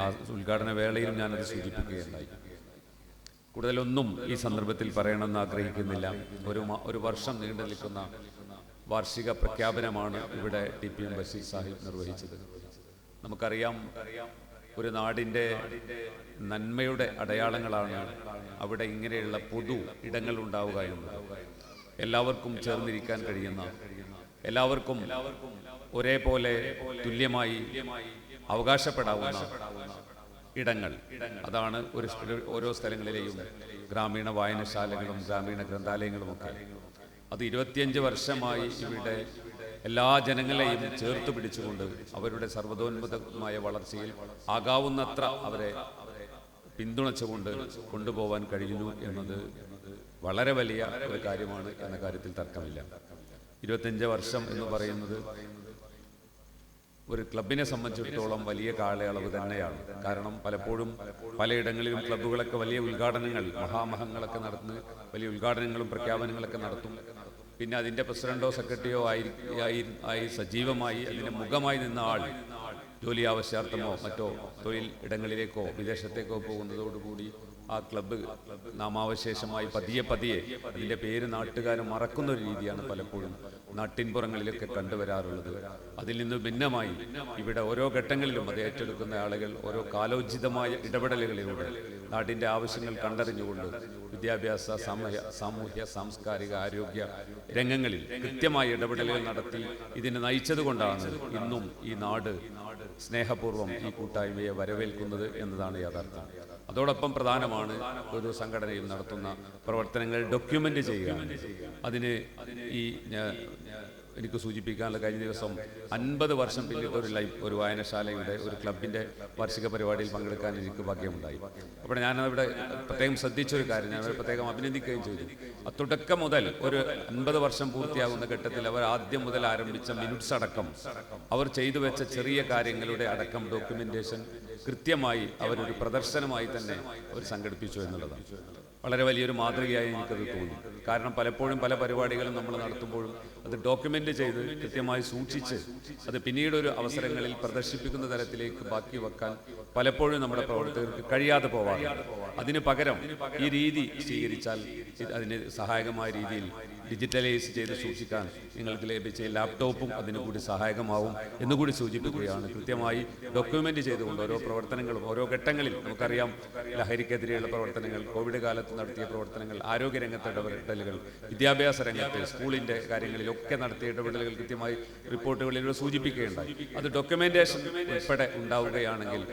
ആ ഉദ്ഘാടന വേളയിൽ ഞാനത് സൂചിപ്പിക്കുകയുണ്ടായി. കൂടുതലൊന്നും ഈ സന്ദർഭത്തിൽ പറയണമെന്ന് ആഗ്രഹിക്കുന്നില്ല. ഒരു വർഷം നീണ്ടു നിൽക്കുന്ന വാർഷിക പ്രഖ്യാപനമാണ് ഇവിടെ TPM ബഷീർ സാഹിബ് നിർവഹിച്ചത്. നമുക്കറിയാം, ഒരു നാടിൻ്റെ നന്മയുടെ അടയാളങ്ങളാണ് അവിടെ ഇങ്ങനെയുള്ള പൊതു ഇടങ്ങൾ ഉണ്ടാവുക എന്നത്. എല്ലാവർക്കും ചേർന്നിരിക്കാൻ കഴിയുന്ന, എല്ലാവർക്കും ഒരേപോലെ തുല്യമായി അവകാശപ്പെടാവുന്ന ഇടങ്ങൾ. അതാണ് ഓരോ സ്ഥലങ്ങളിലെയും ഗ്രാമീണ വായനശാലകളും ഗ്രാമീണ ഗ്രന്ഥാലയങ്ങളുമൊക്കെ. അത് 25 വർഷമായി ഇവിടെ എല്ലാ ജനങ്ങളെയും ചേർത്ത് പിടിച്ചുകൊണ്ട് അവരുടെ സർവ്വതോന്മുഖമായ വളർച്ചയിൽ ആകാവുന്നത്ര അവരെ പിന്തുണച്ചുകൊണ്ട് കൊണ്ടുപോകാൻ കഴിയുന്നു എന്നത് വളരെ വലിയ ഒരു കാര്യമാണ് എന്ന കാര്യത്തിൽ തർക്കമില്ല. 25 വർഷം എന്ന് പറയുന്നത് ഒരു ക്ലബിനെ സംബന്ധിച്ചിടത്തോളം വലിയ കാലയളവ് തന്നെയാണ്. കാരണം പലപ്പോഴും പലയിടങ്ങളിലും ക്ലബ്ബുകളൊക്കെ വലിയ ഉദ്ഘാടനങ്ങൾ, മഹാമഹങ്ങളൊക്കെ നടത്തുന്നു, വലിയ ഉദ്ഘാടനങ്ങളും പ്രഖ്യാപനങ്ങളൊക്കെ നടത്തും. പിന്നെ അതിൻ്റെ പ്രസിഡന്റോ സെക്രട്ടറിയോ ആയി സജീവമായി അതിൻ്റെ മുഖമായി നിന്ന ആൾ ജോലി ആവശ്യാർത്ഥമോ മറ്റോ തൊഴിൽ ഇടങ്ങളിലേക്കോ വിദേശത്തേക്കോ പോകുന്നതോടുകൂടി ആ ക്ലബ്ബ് നാമാവശേഷമായി പതിയെ അതിൻ്റെ പേര് നാട്ടുകാർ മറക്കുന്ന ഒരു രീതിയാണ് പലപ്പോഴും നാട്ടിൻപുറങ്ങളിലൊക്കെ കണ്ടുവരാറുള്ളത്. അതിൽ നിന്ന് ഭിന്നമായി ഇവിടെ ഓരോ ഘട്ടങ്ങളിലും അത് ഏറ്റെടുക്കുന്ന ആളുകൾ ഓരോ കാലോചിതമായ ഇടപെടലുകളിലൂടെ നാടിൻ്റെ ആവശ്യങ്ങൾ കണ്ടറിഞ്ഞുകൊണ്ട് വിദ്യാഭ്യാസ, സാമൂഹ്യ, സാംസ്കാരിക, ആരോഗ്യ രംഗങ്ങളിൽ കൃത്യമായ ഇടപെടലുകൾ നടത്തി ഇതിനെ നയിച്ചതുകൊണ്ടാണ് ഇന്നും ഈ നാട് സ്നേഹപൂർവ്വം ഈ കൂട്ടായ്മയെ വരവേൽക്കുന്നത് എന്നതാണ് യാഥാർത്ഥ്യം. അതോടൊപ്പം പ്രധാനമാണ് ഒരു സംഘടനയിൽ നടത്തുന്ന പ്രവർത്തനങ്ങൾ ഡോക്യുമെന്റ് ചെയ്യുക. അതിന് എനിക്ക് സൂചിപ്പിക്കാനുള്ള കഴിഞ്ഞ ദിവസം 50 വർഷം പിന്നിട്ട് ഒരു വായനശാലയുടെ ഒരു ക്ലബിൻ്റെ വാർഷിക പരിപാടിയിൽ പങ്കെടുക്കാൻ എനിക്ക് ഭാഗ്യമുണ്ടായി. അപ്പോൾ ഞാനവിടെ പ്രത്യേകം ശ്രദ്ധിച്ചൊരു കാര്യം, ഞാൻ പ്രത്യേകം അഭിനന്ദിക്കുകയും ചെയ്തു. തുടക്കം മുതൽ ഒരു 50 വർഷം പൂർത്തിയാകുന്ന ഘട്ടത്തിൽ അവർ ആദ്യം മുതൽ ആരംഭിച്ച മിനിറ്റ്സ് അടക്കം അവർ ചെയ്തു വെച്ച ചെറിയ കാര്യങ്ങളുടെ അടക്കം ഡോക്യുമെന്റേഷൻ കൃത്യമായി അവരൊരു പ്രദർശനമായി തന്നെ അവർ സംഘടിപ്പിച്ചു എന്നുള്ളതാണ്. വളരെ വലിയൊരു മാതൃകയായി എനിക്കത് തോന്നി. കാരണം പലപ്പോഴും പല പരിപാടികളും നമ്മൾ നടത്തുമ്പോഴും അത് ഡോക്യുമെന്റ് ചെയ്ത് കൃത്യമായി സൂക്ഷിച്ച് അത് പിന്നീട് ഒരു അവസരങ്ങളിൽ പ്രദർശിപ്പിക്കുന്ന തരത്തിലേക്ക് ബാക്കി വെക്കാൻ പലപ്പോഴും നമ്മുടെ പ്രവർത്തകർക്ക് കഴിയാതെ പോവാറുണ്ട്. അതിന് പകരം ഈ രീതി സ്വീകരിച്ചാൽ അതിന് സഹായകമായ രീതിയിൽ ഡിജിറ്റലൈസ് ചെയ്ത് സൂക്ഷിക്കാൻ നിങ്ങൾക്ക് ലഭിച്ച ലാപ്ടോപ്പും അതിന് കൂടി സഹായകമാവും എന്നുകൂടി സൂചിപ്പിക്കുകയാണ്. കൃത്യമായി ഡോക്യുമെന്റ് ചെയ്തുകൊണ്ട് ഓരോ പ്രവർത്തനങ്ങളും ഓരോ ഘട്ടങ്ങളിൽ നമുക്കറിയാം, ലഹരിക്കെതിരെയുള്ള പ്രവർത്തനങ്ങൾ, കോവിഡ് കാലത്ത് നടത്തിയ പ്രവർത്തനങ്ങൾ, ആരോഗ്യരംഗത്തെ ഇടപെടലുകൾ, വിദ്യാഭ്യാസ രംഗത്ത് സ്കൂളിൻ്റെ കാര്യങ്ങളിലൊക്കെ നടത്തിയ ഇടപെടലുകൾ കൃത്യമായി റിപ്പോർട്ടുകളിലൂടെ സൂചിപ്പിക്കുകയുണ്ടായി. അത് ഡോക്യുമെന്റേഷൻ ഉൾപ്പെടെ ഉണ്ടാവുകയാണെങ്കിൽ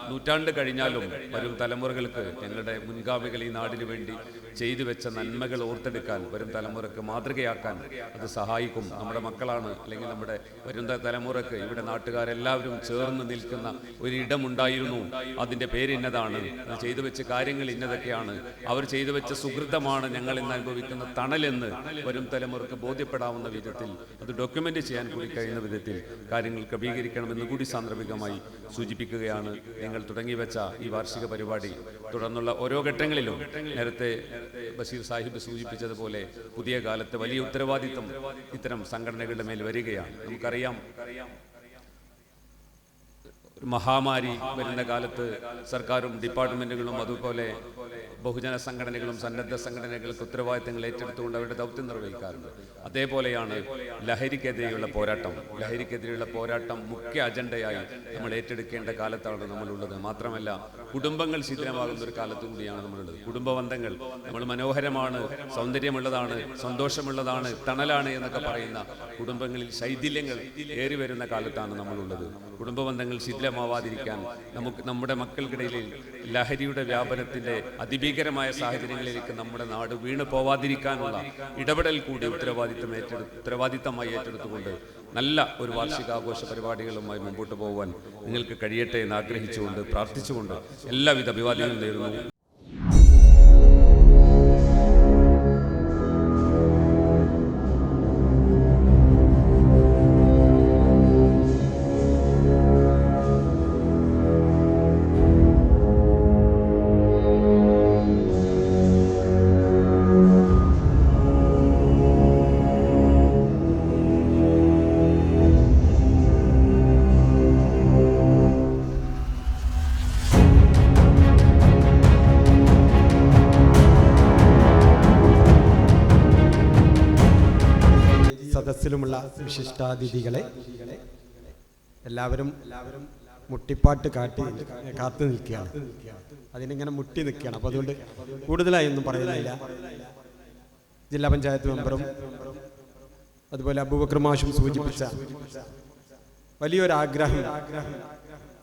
നൂറ്റാണ്ട് കഴിഞ്ഞാലും വരും തലമുറകൾക്ക് ഞങ്ങളുടെ മുൻഗാമികൾ ഈ നാടിനു വേണ്ടി ചെയ്തു വെച്ച നന്മകൾ ഓർത്തെടുക്കാൻ, വരും തലമുറക്ക് മാതൃകയാക്കാൻ അത് സഹായിക്കും. നമ്മുടെ മക്കളാണ്, അല്ലെങ്കിൽ നമ്മുടെ വരുന്ന തലമുറക്ക് ഇവിടെ നാട്ടുകാരെല്ലാവരും ചേർന്ന് നിൽക്കുന്ന ഒരിടമുണ്ടായിരുന്നു, അതിൻ്റെ പേര് ഇന്നതാണ്, അത് ചെയ്തു വെച്ച കാര്യങ്ങൾ ഇന്നതൊക്കെയാണ്, അവർ ചെയ്തു വെച്ച സുഹൃതമാണ് ഞങ്ങൾ ഇന്ന് അനുഭവിക്കുന്ന തണലെന്ന് വരും തലമുറക്ക് ബോധ്യപ്പെടാവുന്ന വിധത്തിൽ, അത് ഡോക്യുമെൻ്റ് ചെയ്യാൻ കൂടി കഴിയുന്ന വിധത്തിൽ കാര്യങ്ങൾ ക്രമീകരിക്കണമെന്ന് കൂടി സാന്ദർഭികമായി സൂചിപ്പിക്കുകയാണ്. നിങ്ങൾ തുടങ്ങി വെച്ച ഈ വാർഷിക പരിപാടി തുടർന്നുള്ള ഓരോ ഘട്ടങ്ങളിലും നേരത്തെ ബഷീർ സാഹിബ് സൂചിപ്പിച്ചതുപോലെ പുതിയ കാലത്ത് വലിയ ഉത്തരവാദിത്വം ഇത്തരം സംഘടനകളുടെ മേൽ വരികയാണ്. നമുക്കറിയാം, ഒരു മഹാമാരി വരുന്ന കാലത്ത് സർക്കാരും ഡിപ്പാർട്ട്മെൻറ്റുകളും അതുപോലെ ബഹുജന സംഘടനകളും സന്നദ്ധ സംഘടനകൾക്ക് ഉത്തരവാദിത്തങ്ങൾ ഏറ്റെടുത്തുകൊണ്ട് അവരുടെ ദൗത്യം നിർവഹിക്കാറുണ്ട്. അതേപോലെയാണ് ലഹരിക്കെതിരെയുള്ള പോരാട്ടം മുഖ്യ അജണ്ടയായി നമ്മൾ ഏറ്റെടുക്കേണ്ട കാലത്താണ് നമ്മളുള്ളത്. മാത്രമല്ല, കുടുംബങ്ങൾ ശിഥിലമാകുന്ന ഒരു കാലത്തു കൂടിയാണ് നമ്മളുള്ളത്. കുടുംബ ബന്ധങ്ങൾ നമ്മൾ മനോഹരമാണ്, സൗന്ദര്യമുള്ളതാണ്, സന്തോഷമുള്ളതാണ്, തണലാണ് എന്നൊക്കെ പറയുന്ന കുടുംബങ്ങളിൽ ശൈഥില്യങ്ങൾ ഏറി വരുന്ന കാലത്താണ് നമ്മളുള്ളത്. കുടുംബ ബന്ധങ്ങൾ ശിഥിലമാവാതിരിക്കാൻ നമുക്ക് നമ്മുടെ മക്കൾക്കിടയിൽ ലഹരിയുടെ വ്യാപനത്തിൻ്റെ അതിഭീകരമായ സാഹചര്യങ്ങളിലേക്ക് നമ്മുടെ നാട് വീണു പോവാതിരിക്കാനുള്ള ഇടപെടൽ കൂടി ഉത്തരവാദിത്തമായി ഏറ്റെടുത്തുകൊണ്ട് നല്ല ഒരു വാർഷികാഘോഷ പരിപാടികളുമായി മുമ്പോട്ട് പോകുവാൻ നിങ്ങൾക്ക് കഴിയട്ടെ എന്ന് ആഗ്രഹിച്ചുകൊണ്ട് പ്രാർത്ഥിച്ചുകൊണ്ട് എല്ലാവിധ അഭിവാദ്യങ്ങളും നേരുന്നു. സദസ്സിലുമുള്ള വിശിഷ്ടാതിഥികളെ, എല്ലാവരും മുട്ടിപ്പാട്ട് കാത്തു നിൽക്കുകയാണ്. അതിനിങ്ങനെ മുട്ടി നിൽക്കുകയാണ്. അപ്പോൾ അതുകൊണ്ട് കൂടുതലായൊന്നും പറയുന്നില്ല. ജില്ലാ പഞ്ചായത്ത് മെമ്പറും അതുപോലെ അബൂബക്കർ മാഷും സൂചിപ്പിച്ച വലിയൊരാഗ്രഹം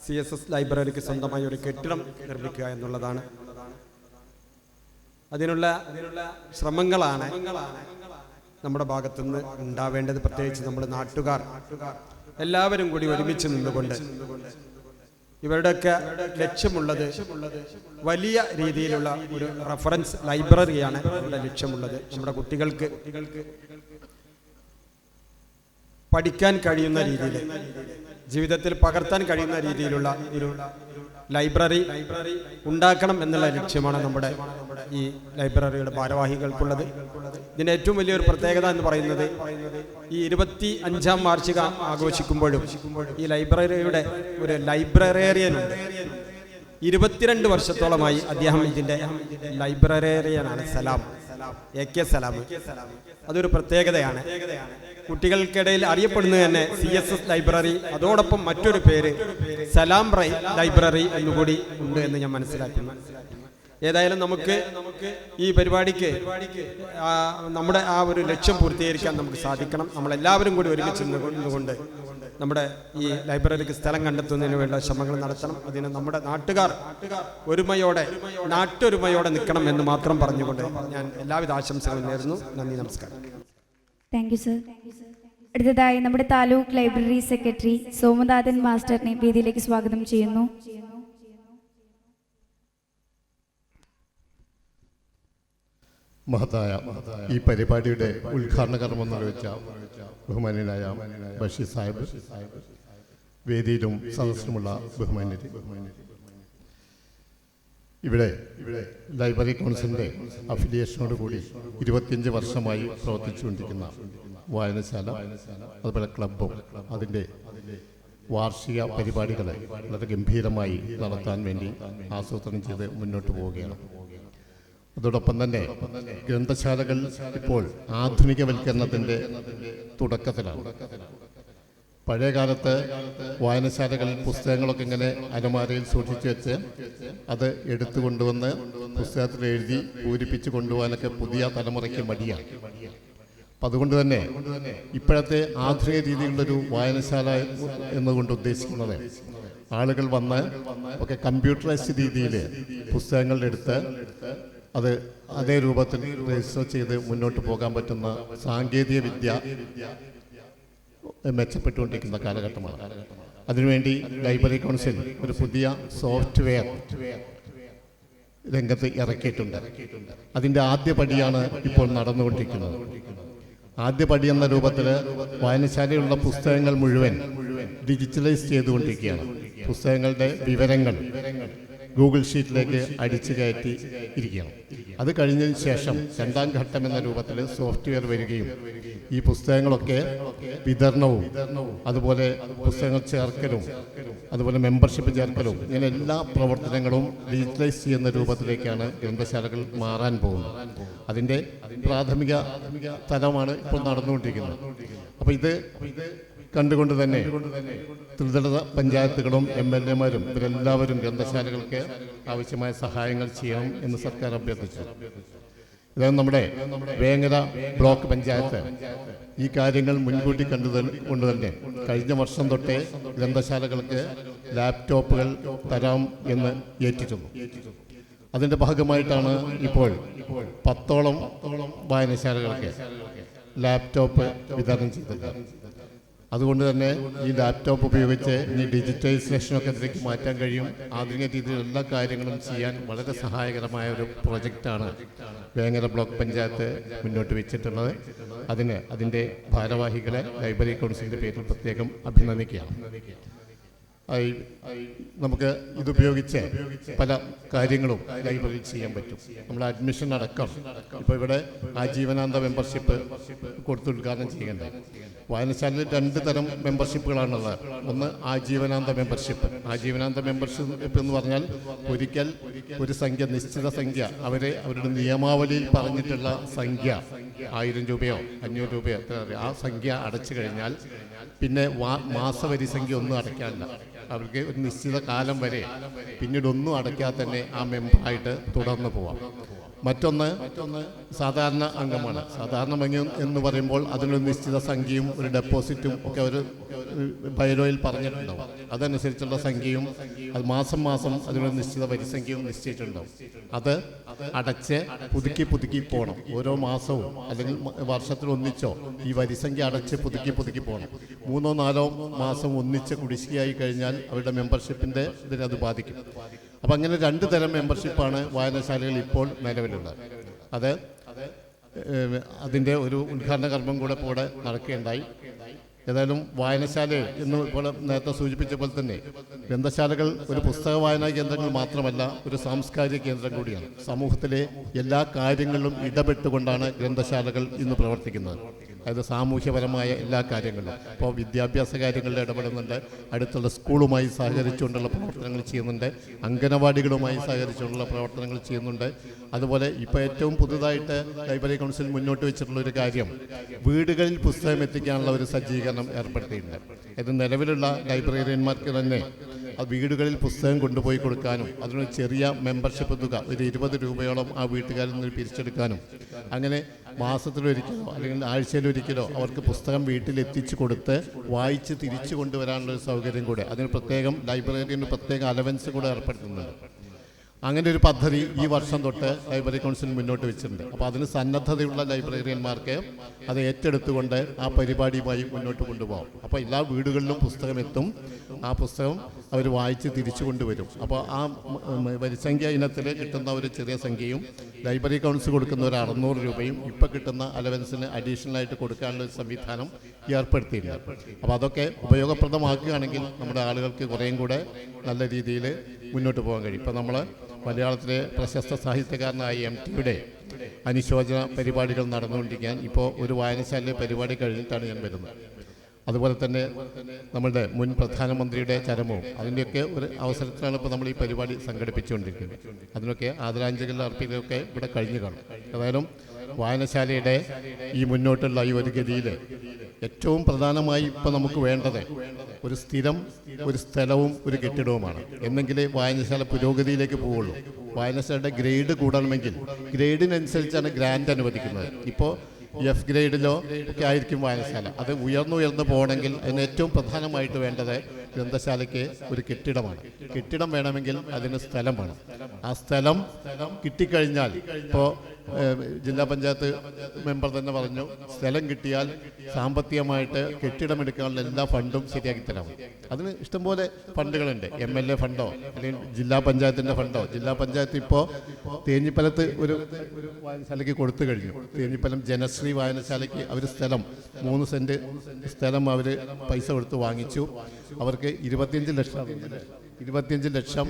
CSS ലൈബ്രറിക്ക് സ്വന്തമായി ഒരു കെട്ടിടം നിർമ്മിക്കുക എന്നുള്ളതാണ്. അതിനുള്ള ശ്രമങ്ങളാണ് നമ്മുടെ ഭാഗത്തുനിന്ന് ഉണ്ടാവേണ്ടത്. പ്രത്യേകിച്ച് നമ്മുടെ നാട്ടുകാർ എല്ലാവരും കൂടി ഒരുമിച്ച് നിന്നുകൊണ്ട് ഇവരുടെയൊക്കെ ലക്ഷ്യമുള്ളത് വലിയ രീതിയിലുള്ള ഒരു റഫറൻസ് ലൈബ്രറിയാണ് ഇവിടെ ലക്ഷ്യമുള്ളത്. നമ്മുടെ കുട്ടികൾക്ക് പഠിക്കാൻ കഴിയുന്ന രീതിയിൽ, ജീവിതത്തിൽ പകർത്താൻ കഴിയുന്ന രീതിയിലുള്ള ഒരു ലൈബ്രറി ഉണ്ടാക്കണം എന്നുള്ള ലക്ഷ്യമാണ് നമ്മുടെ ഈ ലൈബ്രറിയുടെ ഭാരവാഹികൾക്കുള്ളത്. ഇതിൻ്റെ ഏറ്റവും വലിയൊരു പ്രത്യേകത എന്ന് പറയുന്നത്, ഈ 25ാം വാർഷിക ആഘോഷിക്കുമ്പോഴും ഈ ലൈബ്രറിയുടെ ഒരു ലൈബ്രറേറിയനുണ്ട്. 22 വർഷത്തോളമായി അദ്ദേഹം ഇതിൻ്റെ ലൈബ്രറേറിയനാണ്. സലാം, AK സലാം. അതൊരു പ്രത്യേകതയാണ്. കുട്ടികൾക്കിടയിൽ അറിയപ്പെടുന്നത് തന്നെ CSS ലൈബ്രറി, അതോടൊപ്പം മറ്റൊരു പേര് സലാം ലൈബ്രറി എന്നുകൂടി ഉണ്ട് എന്ന് ഞാൻ മനസ്സിലാക്കുന്നു. ഏതായാലും നമുക്ക് ഈ പരിപാടിക്ക് നമ്മുടെ ആ ഒരു ലക്ഷ്യം പൂർത്തീകരിക്കാൻ നമുക്ക് സാധിക്കണം. നമ്മളെല്ലാവരും കൂടി ഒരുമിച്ച് നിന്നുകൊണ്ട് നമ്മുടെ ഈ ലൈബ്രറിക്ക് സ്ഥലം കണ്ടെത്തുന്നതിന് വേണ്ട ശ്രമങ്ങൾ നടത്തണം. അതിന് നമ്മുടെ നാട്ടുകാർ നാട്ടൊരുമയോടെ നിൽക്കണം എന്ന് മാത്രം പറഞ്ഞുകൊണ്ട് ഞാൻ എല്ലാവിധ ആശംസകളും നേരുന്നു. നന്ദി, നമസ്കാരം. Thank you sir. അടുത്തതായി നമ്മുടെ താലൂക്ക് ലൈബ്രറി സെക്രട്ടറി സോമനാഥൻ മാസ്റ്ററിനെ വേദിയിലേക്ക് സ്വാഗതം ചെയ്യുന്നു. മഹത്തായ ഈ പരിപാടിയുടെ ഉദ്ഘാടന കർമ്മം നിർവഹിച്ച ബഹുമാന്യനായ ബഷീർ സാഹിബ്, വേദിയിലും സദസ്സിലുമുള്ള ബഹുമാന്യരെ, ഇവിടെ ലൈബ്രറി കൗൺസിലിൻ്റെ അഫിലിയേഷനോടുകൂടി 25 വർഷമായി പ്രവർത്തിച്ചുകൊണ്ടിരിക്കുന്ന വായനശാല, അതുപോലെ ക്ലബ്ബും അതിൻ്റെ വാർഷിക പരിപാടികളെ വളരെ ഗംഭീരമായി നടത്താൻ വേണ്ടി ആസൂത്രണം ചെയ്ത് മുന്നോട്ട് പോവുകയാണ്. അതോടൊപ്പം തന്നെ ഗ്രന്ഥശാലകൾ ഇപ്പോൾ ആധുനികവൽക്കരണത്തിൻ്റെ തുടക്കത്തിലാണ്. പഴയകാലത്ത് വായനശാലകളിൽ പുസ്തകങ്ങളൊക്കെ ഇങ്ങനെ അലമാരയിൽ സൂക്ഷിച്ചു വെച്ച് അത് എടുത്തു കൊണ്ടുവന്ന് പുസ്തകത്തിൽ എഴുതി പൂരിപ്പിച്ച് കൊണ്ടുപോകാനൊക്കെ പുതിയ തലമുറയ്ക്ക് മടിയാണ്. അപ്പം അതുകൊണ്ട് തന്നെ ഇപ്പോഴത്തെ ആധുനിക രീതിയിലുള്ളൊരു വായനശാല എന്നുകൊണ്ട് ഉദ്ദേശിക്കുന്നത് ആളുകൾ വന്ന് ഒക്കെ കമ്പ്യൂട്ടറൈസ്ഡ് രീതിയിൽ പുസ്തകങ്ങളെടുത്ത് അത് അതേ രൂപത്തിൽ രജിസ്റ്റർ ചെയ്ത് മുന്നോട്ട് പോകാൻ പറ്റുന്ന സാങ്കേതിക വിദ്യ മെച്ചപ്പെട്ടുകൊണ്ടിരിക്കുന്ന കാലഘട്ടമാണ്. അതിനുവേണ്ടി ലൈബ്രറി കൗൺസിൽ ഒരു പുതിയ സോഫ്റ്റ്വെയർ രംഗത്ത് ഇറക്കിയിട്ടുണ്ട്. അതിൻ്റെ ആദ്യ പടിയാണ് ഇപ്പോൾ നടന്നുകൊണ്ടിരിക്കുന്നത്. ആദ്യ പടി എന്ന രൂപത്തിൽ വായനശാലയിലുള്ള പുസ്തകങ്ങൾ മുഴുവൻ ഡിജിറ്റലൈസ് ചെയ്തുകൊണ്ടിരിക്കുകയാണ്. പുസ്തകങ്ങളുടെ വിവരങ്ങൾ ഗൂഗിൾ ഷീറ്റിലേക്ക് അടിച്ചു കയറ്റി ഇരിക്കുകയാണ്. അത് കഴിഞ്ഞതിന് ശേഷം രണ്ടാം ഘട്ടം എന്ന രൂപത്തിൽ സോഫ്റ്റ്വെയർ വരികയും ഈ പുസ്തകങ്ങളൊക്കെ വിതരണവും അതുപോലെ പുസ്തകങ്ങൾ ചേർക്കലും അതുപോലെ മെമ്പർഷിപ്പ് ചേർക്കലും ഇങ്ങനെ എല്ലാ പ്രവർത്തനങ്ങളും ഡിജിറ്റലൈസ് ചെയ്യുന്ന രൂപത്തിലേക്കാണ് ഗ്രന്ഥശാലകൾ മാറാൻ പോകുന്നത്. അതിൻ്റെ പ്രാഥമിക തലമാണ് ഇപ്പോൾ നടന്നുകൊണ്ടിരിക്കുന്നത്. അപ്പോൾ ഇത് കണ്ടുകൊണ്ട് തന്നെ ത്രിതല പഞ്ചായത്തുകളും MLA-മാരും ഇവരെല്ലാവരും ഗ്രന്ഥശാലകൾക്ക് ആവശ്യമായ സഹായങ്ങൾ ചെയ്യണം എന്ന് സർക്കാർ അഭ്യർത്ഥിച്ചു. ഇതാണ് നമ്മുടെ വേങ്ങര ബ്ലോക്ക് പഞ്ചായത്ത് ഈ കാര്യങ്ങൾ മുൻകൂട്ടി കൊണ്ട് തന്നെ കഴിഞ്ഞ വർഷം തൊട്ടേ ഗ്രന്ഥശാലകൾക്ക് ലാപ്ടോപ്പുകൾ തരാം എന്ന് ഏറ്റിരുന്നു. അതിൻ്റെ ഭാഗമായിട്ടാണ് ഇപ്പോൾ 10ഓളം വായനശാലകൾക്ക് ലാപ്ടോപ്പ് വിതരണം ചെയ്തത്. അതുകൊണ്ട് തന്നെ ഈ ലാപ്ടോപ്പ് ഉപയോഗിച്ച് ഇനി ഡിജിറ്റലൈസേഷനൊക്കെ ഇതിലേക്ക് മാറ്റാൻ കഴിയും. ആധുനിക രീതിയിൽ എല്ലാ കാര്യങ്ങളും ചെയ്യാൻ വളരെ സഹായകരമായ ഒരു പ്രൊജക്റ്റാണ് വേങ്ങര ബ്ലോക്ക് പഞ്ചായത്ത് മുന്നോട്ട് വെച്ചിട്ടുള്ളത്. അതിൻ്റെ ഭാരവാഹികളെ ലൈബ്രറി കൗൺസിലിൻ്റെ പേരിൽ പ്രത്യേകം അഭിനന്ദിക്കുകയാണ്. നമുക്ക് ഇതുപയോഗിച്ച് പല കാര്യങ്ങളും ലൈബ്രറിയിൽ ചെയ്യാൻ പറ്റും. നമ്മൾ അഡ്മിഷൻ അടക്കം ഇപ്പോൾ ഇവിടെ ആജീവനാന്ത മെമ്പർഷിപ്പ് കൊടുത്ത് ഉദ്ഘാടനം ചെയ്യേണ്ടത്. വായനശാലയിൽ 2 തരം മെമ്പർഷിപ്പുകളാണുള്ളത്. ഒന്ന് ആജീവനാന്ത മെമ്പർഷിപ്പ്. ആജീവനാന്ത മെമ്പർഷിപ്പ് എന്ന് പറഞ്ഞാൽ ഒരിക്കൽ ഒരു സംഖ്യ, നിശ്ചിത സംഖ്യ, അവരുടെ നിയമാവലിയിൽ പറഞ്ഞിട്ടുള്ള സംഖ്യ 1000 രൂപയോ 500 രൂപയോ ആ സംഖ്യ അടച്ചു കഴിഞ്ഞാൽ പിന്നെ മാസവരി സംഖ്യ ഒന്നും അടയ്ക്കാനില്ല. അവർക്ക് ഒരു നിശ്ചിത കാലം വരെ പിന്നീട് ഒന്നും അടയ്ക്കാതെ തന്നെ ആ മെമ്പറായിട്ട് തുടർന്ന് പോവാം. മറ്റൊന്ന് സാധാരണ അംഗമാണ്. സാധാരണ അംഗം എന്ന് പറയുമ്പോൾ അതിനൊരു നിശ്ചിത സംഖ്യയും ഒരു ഡെപ്പോസിറ്റും ഒക്കെ ഒരു ബൈലോയിൽ പറഞ്ഞിട്ടുണ്ടാവും. അതനുസരിച്ചുള്ള സംഖ്യയും അത് മാസം അതിനൊരു നിശ്ചിത വരിസംഖ്യയും നിശ്ചയിച്ചിട്ടുണ്ടാവും. അത് അടച്ച് പുതുക്കി പോകണം. ഓരോ മാസവും അല്ലെങ്കിൽ വർഷത്തിലൊന്നിച്ചോ ഈ വരിസംഖ്യ അടച്ച് പുതുക്കി പോകണം. 3-4 മാസം ഒന്നിച്ച് കുടിശ്ശികയായി കഴിഞ്ഞാൽ അവരുടെ മെമ്പർഷിപ്പിൻ്റെ ഇതിനത് ബാധിക്കും. അപ്പം അങ്ങനെ 2 തരം മെമ്പർഷിപ്പാണ് വായനശാലകൾ ഇപ്പോൾ നിലവിലുള്ളത്. അതിൻ്റെ ഒരു ഉദ്ഘാടന കർമ്മം കൂടെ ഇവിടെ നടക്കുകയുണ്ടായി. ഏതായാലും വായനശാല എന്ന് പോലെ നേരത്തെ സൂചിപ്പിച്ച പോലെ തന്നെ ഗ്രന്ഥശാലകൾ ഒരു പുസ്തക വായനാ കേന്ദ്രങ്ങൾ മാത്രമല്ല, ഒരു സാംസ്കാരിക കേന്ദ്രം കൂടിയാണ്. സമൂഹത്തിലെ എല്ലാ കാര്യങ്ങളിലും ഇടപെട്ടുകൊണ്ടാണ് ഗ്രന്ഥശാലകൾ ഇന്ന് പ്രവർത്തിക്കുന്നത്. അതായത് സാമൂഹ്യപരമായ എല്ലാ കാര്യങ്ങളിലും. ഇപ്പോൾ വിദ്യാഭ്യാസ കാര്യങ്ങളിൽ ഇടപെടുന്നുണ്ട്, അടുത്തുള്ള സ്കൂളുമായി സഹകരിച്ചുകൊണ്ടുള്ള പ്രവർത്തനങ്ങൾ ചെയ്യുന്നുണ്ട്, അംഗനവാടികളുമായി സഹകരിച്ചുകൊണ്ടുള്ള പ്രവർത്തനങ്ങൾ ചെയ്യുന്നുണ്ട്. അതുപോലെ ഇപ്പോൾ ഏറ്റവും പുതുതായിട്ട് ലൈബ്രറി കൗൺസിൽ മുന്നോട്ട് വെച്ചിട്ടുള്ള ഒരു കാര്യം വീടുകളിൽ പുസ്തകം എത്തിക്കാനുള്ള ഒരു സജ്ജീകരണം ഏർപ്പെടുത്തിയിട്ടുണ്ട്. ഇത് നിലവിലുള്ള ലൈബ്രറിയന്മാർക്ക് തന്നെ വീടുകളിൽ പുസ്തകം കൊണ്ടുപോയി കൊടുക്കാനും അതിനൊരു ചെറിയ മെമ്പർഷിപ്പ് തുക ഒരു 20 രൂപയോളം ആ വീട്ടുകാരിൽ നിന്ന് പിരിച്ചെടുക്കാനും അങ്ങനെ മാസത്തിലൊരിക്കലോ അല്ലെങ്കിൽ ആഴ്ചയിലൊരിക്കലോ അവർക്ക് പുസ്തകം വീട്ടിലെത്തിച്ചു കൊടുത്ത് വായിച്ച് തിരിച്ചു കൊണ്ടുവരാനുള്ളൊരു സൗകര്യം കൂടെ അതിന് പ്രത്യേകം ലൈബ്രറിന് പ്രത്യേക അലവൻസ് കൂടെ ഏർപ്പെടുത്തുന്നുണ്ട്. അങ്ങനെ ഒരു പദ്ധതി ഈ വർഷം തൊട്ട് ലൈബ്രറി കൗൺസിൽ മുന്നോട്ട് വെച്ചിട്ടുണ്ട്. അപ്പോൾ അതിന് സന്നദ്ധതയുള്ള ലൈബ്രറിയന്മാർക്ക് അത് ഏറ്റെടുത്തുകൊണ്ട് ആ പരിപാടിയുമായി മുന്നോട്ട് കൊണ്ടുപോകും. അപ്പോൾ എല്ലാ വീടുകളിലും പുസ്തകം എത്തും, ആ പുസ്തകം അവർ വായിച്ച് തിരിച്ചു കൊണ്ടുവരും. അപ്പോൾ ആ വരിസംഖ്യ ഇനത്തിൽ കിട്ടുന്ന ഒരു ചെറിയ സംഖ്യയും ലൈബ്രറി കൗൺസിൽ കൊടുക്കുന്ന ഒരു 600 രൂപയും ഇപ്പോൾ കിട്ടുന്ന അലവൻസിന് അഡീഷണലായിട്ട് കൊടുക്കാനുള്ള ഒരു സംവിധാനം ഏർപ്പെടുത്തിയിട്ടുണ്ട്. അപ്പോൾ അതൊക്കെ ഉപയോഗപ്രദമാക്കുകയാണെങ്കിൽ നമ്മുടെ ആളുകൾക്ക് കുറേയും കൂടെ നല്ല രീതിയിൽ മുന്നോട്ട് പോകാൻ കഴിയും. ഇപ്പോൾ നമ്മൾ മലയാളത്തിലെ പ്രശസ്ത സാഹിത്യകാരനായ MT-യുടെ അനുശോചന പരിപാടികൾ നടന്നുകൊണ്ടിരിക്കാൻ ഇപ്പോൾ ഒരു വായനശാലയിലെ പരിപാടി കഴിഞ്ഞിട്ടാണ് ഞാൻ വരുന്നത്. അതുപോലെ തന്നെ നമ്മളുടെ മുൻ പ്രധാനമന്ത്രിയുടെ ചരമവും അതിൻ്റെയൊക്കെ ഒരു അവസരത്തിലാണ് ഇപ്പോൾ നമ്മൾ ഈ പരിപാടി സംഘടിപ്പിച്ചുകൊണ്ടിരിക്കുന്നത്. അതിനൊക്കെ ആദരാഞ്ജലികൾ അർപ്പിക്കുകയൊക്കെ ഇവിടെ കഴിഞ്ഞു കാണും. ഏതായാലും വായനശാലയുടെ ഈ മുന്നോട്ടുള്ള ഈ ഒരു ഗതിയിൽ ഏറ്റവും പ്രധാനമായി ഇപ്പോൾ നമുക്ക് വേണ്ടത് ഒരു സ്ഥലവും ഒരു കെട്ടിടവുമാണ്. എന്നെങ്കിലേ വായനശാല പുരോഗതിയിലേക്ക് പോവുള്ളൂ. വായനശാലയുടെ ഗ്രേഡ് കൂടണമെങ്കിൽ ഗ്രേഡിനനുസരിച്ചാണ് ഗ്രാൻഡ് അനുവദിക്കുന്നത്. ഇപ്പോൾ F ഗ്രേഡിലോ ഒക്കെ ആയിരിക്കും വായനശാല. അത് ഉയർന്നു പോകണമെങ്കിൽ അതിന് ഏറ്റവും പ്രധാനമായിട്ട് വേണ്ടത് ഗ്രന്ഥശാലയ്ക്ക് ഒരു കെട്ടിടമാണ്. കെട്ടിടം വേണമെങ്കിൽ അതിന് സ്ഥലം വേണം. ആ സ്ഥലം കിട്ടിക്കഴിഞ്ഞാൽ ഇപ്പോൾ ജില്ലാ പഞ്ചായത്ത് മെമ്പർ തന്നെ പറഞ്ഞു, സ്ഥലം കിട്ടിയാൽ സാമ്പത്തികമായിട്ട് കെട്ടിടമെടുക്കാനുള്ള എല്ലാ ഫണ്ടും ശരിയാക്കി തരാം. അതിന് ഇഷ്ടംപോലെ ഫണ്ടുകളുണ്ട്. MLA ഫണ്ടോ അല്ലെങ്കിൽ ജില്ലാ പഞ്ചായത്തിൻ്റെ ഫണ്ടോ. ജില്ലാ പഞ്ചായത്ത് ഇപ്പോൾ തേഞ്ഞിപ്പലത്ത് ഒരു വായനശാലയ്ക്ക് കൊടുത്തു കഴിഞ്ഞു. തേഞ്ഞിപ്പലം ജനശ്രീ വായനശാലയ്ക്ക് അവർ സ്ഥലം 3 സെൻറ്റ് സ്ഥലം അവർ പൈസ കൊടുത്ത് വാങ്ങിച്ചു. അവർക്ക് 25 ലക്ഷം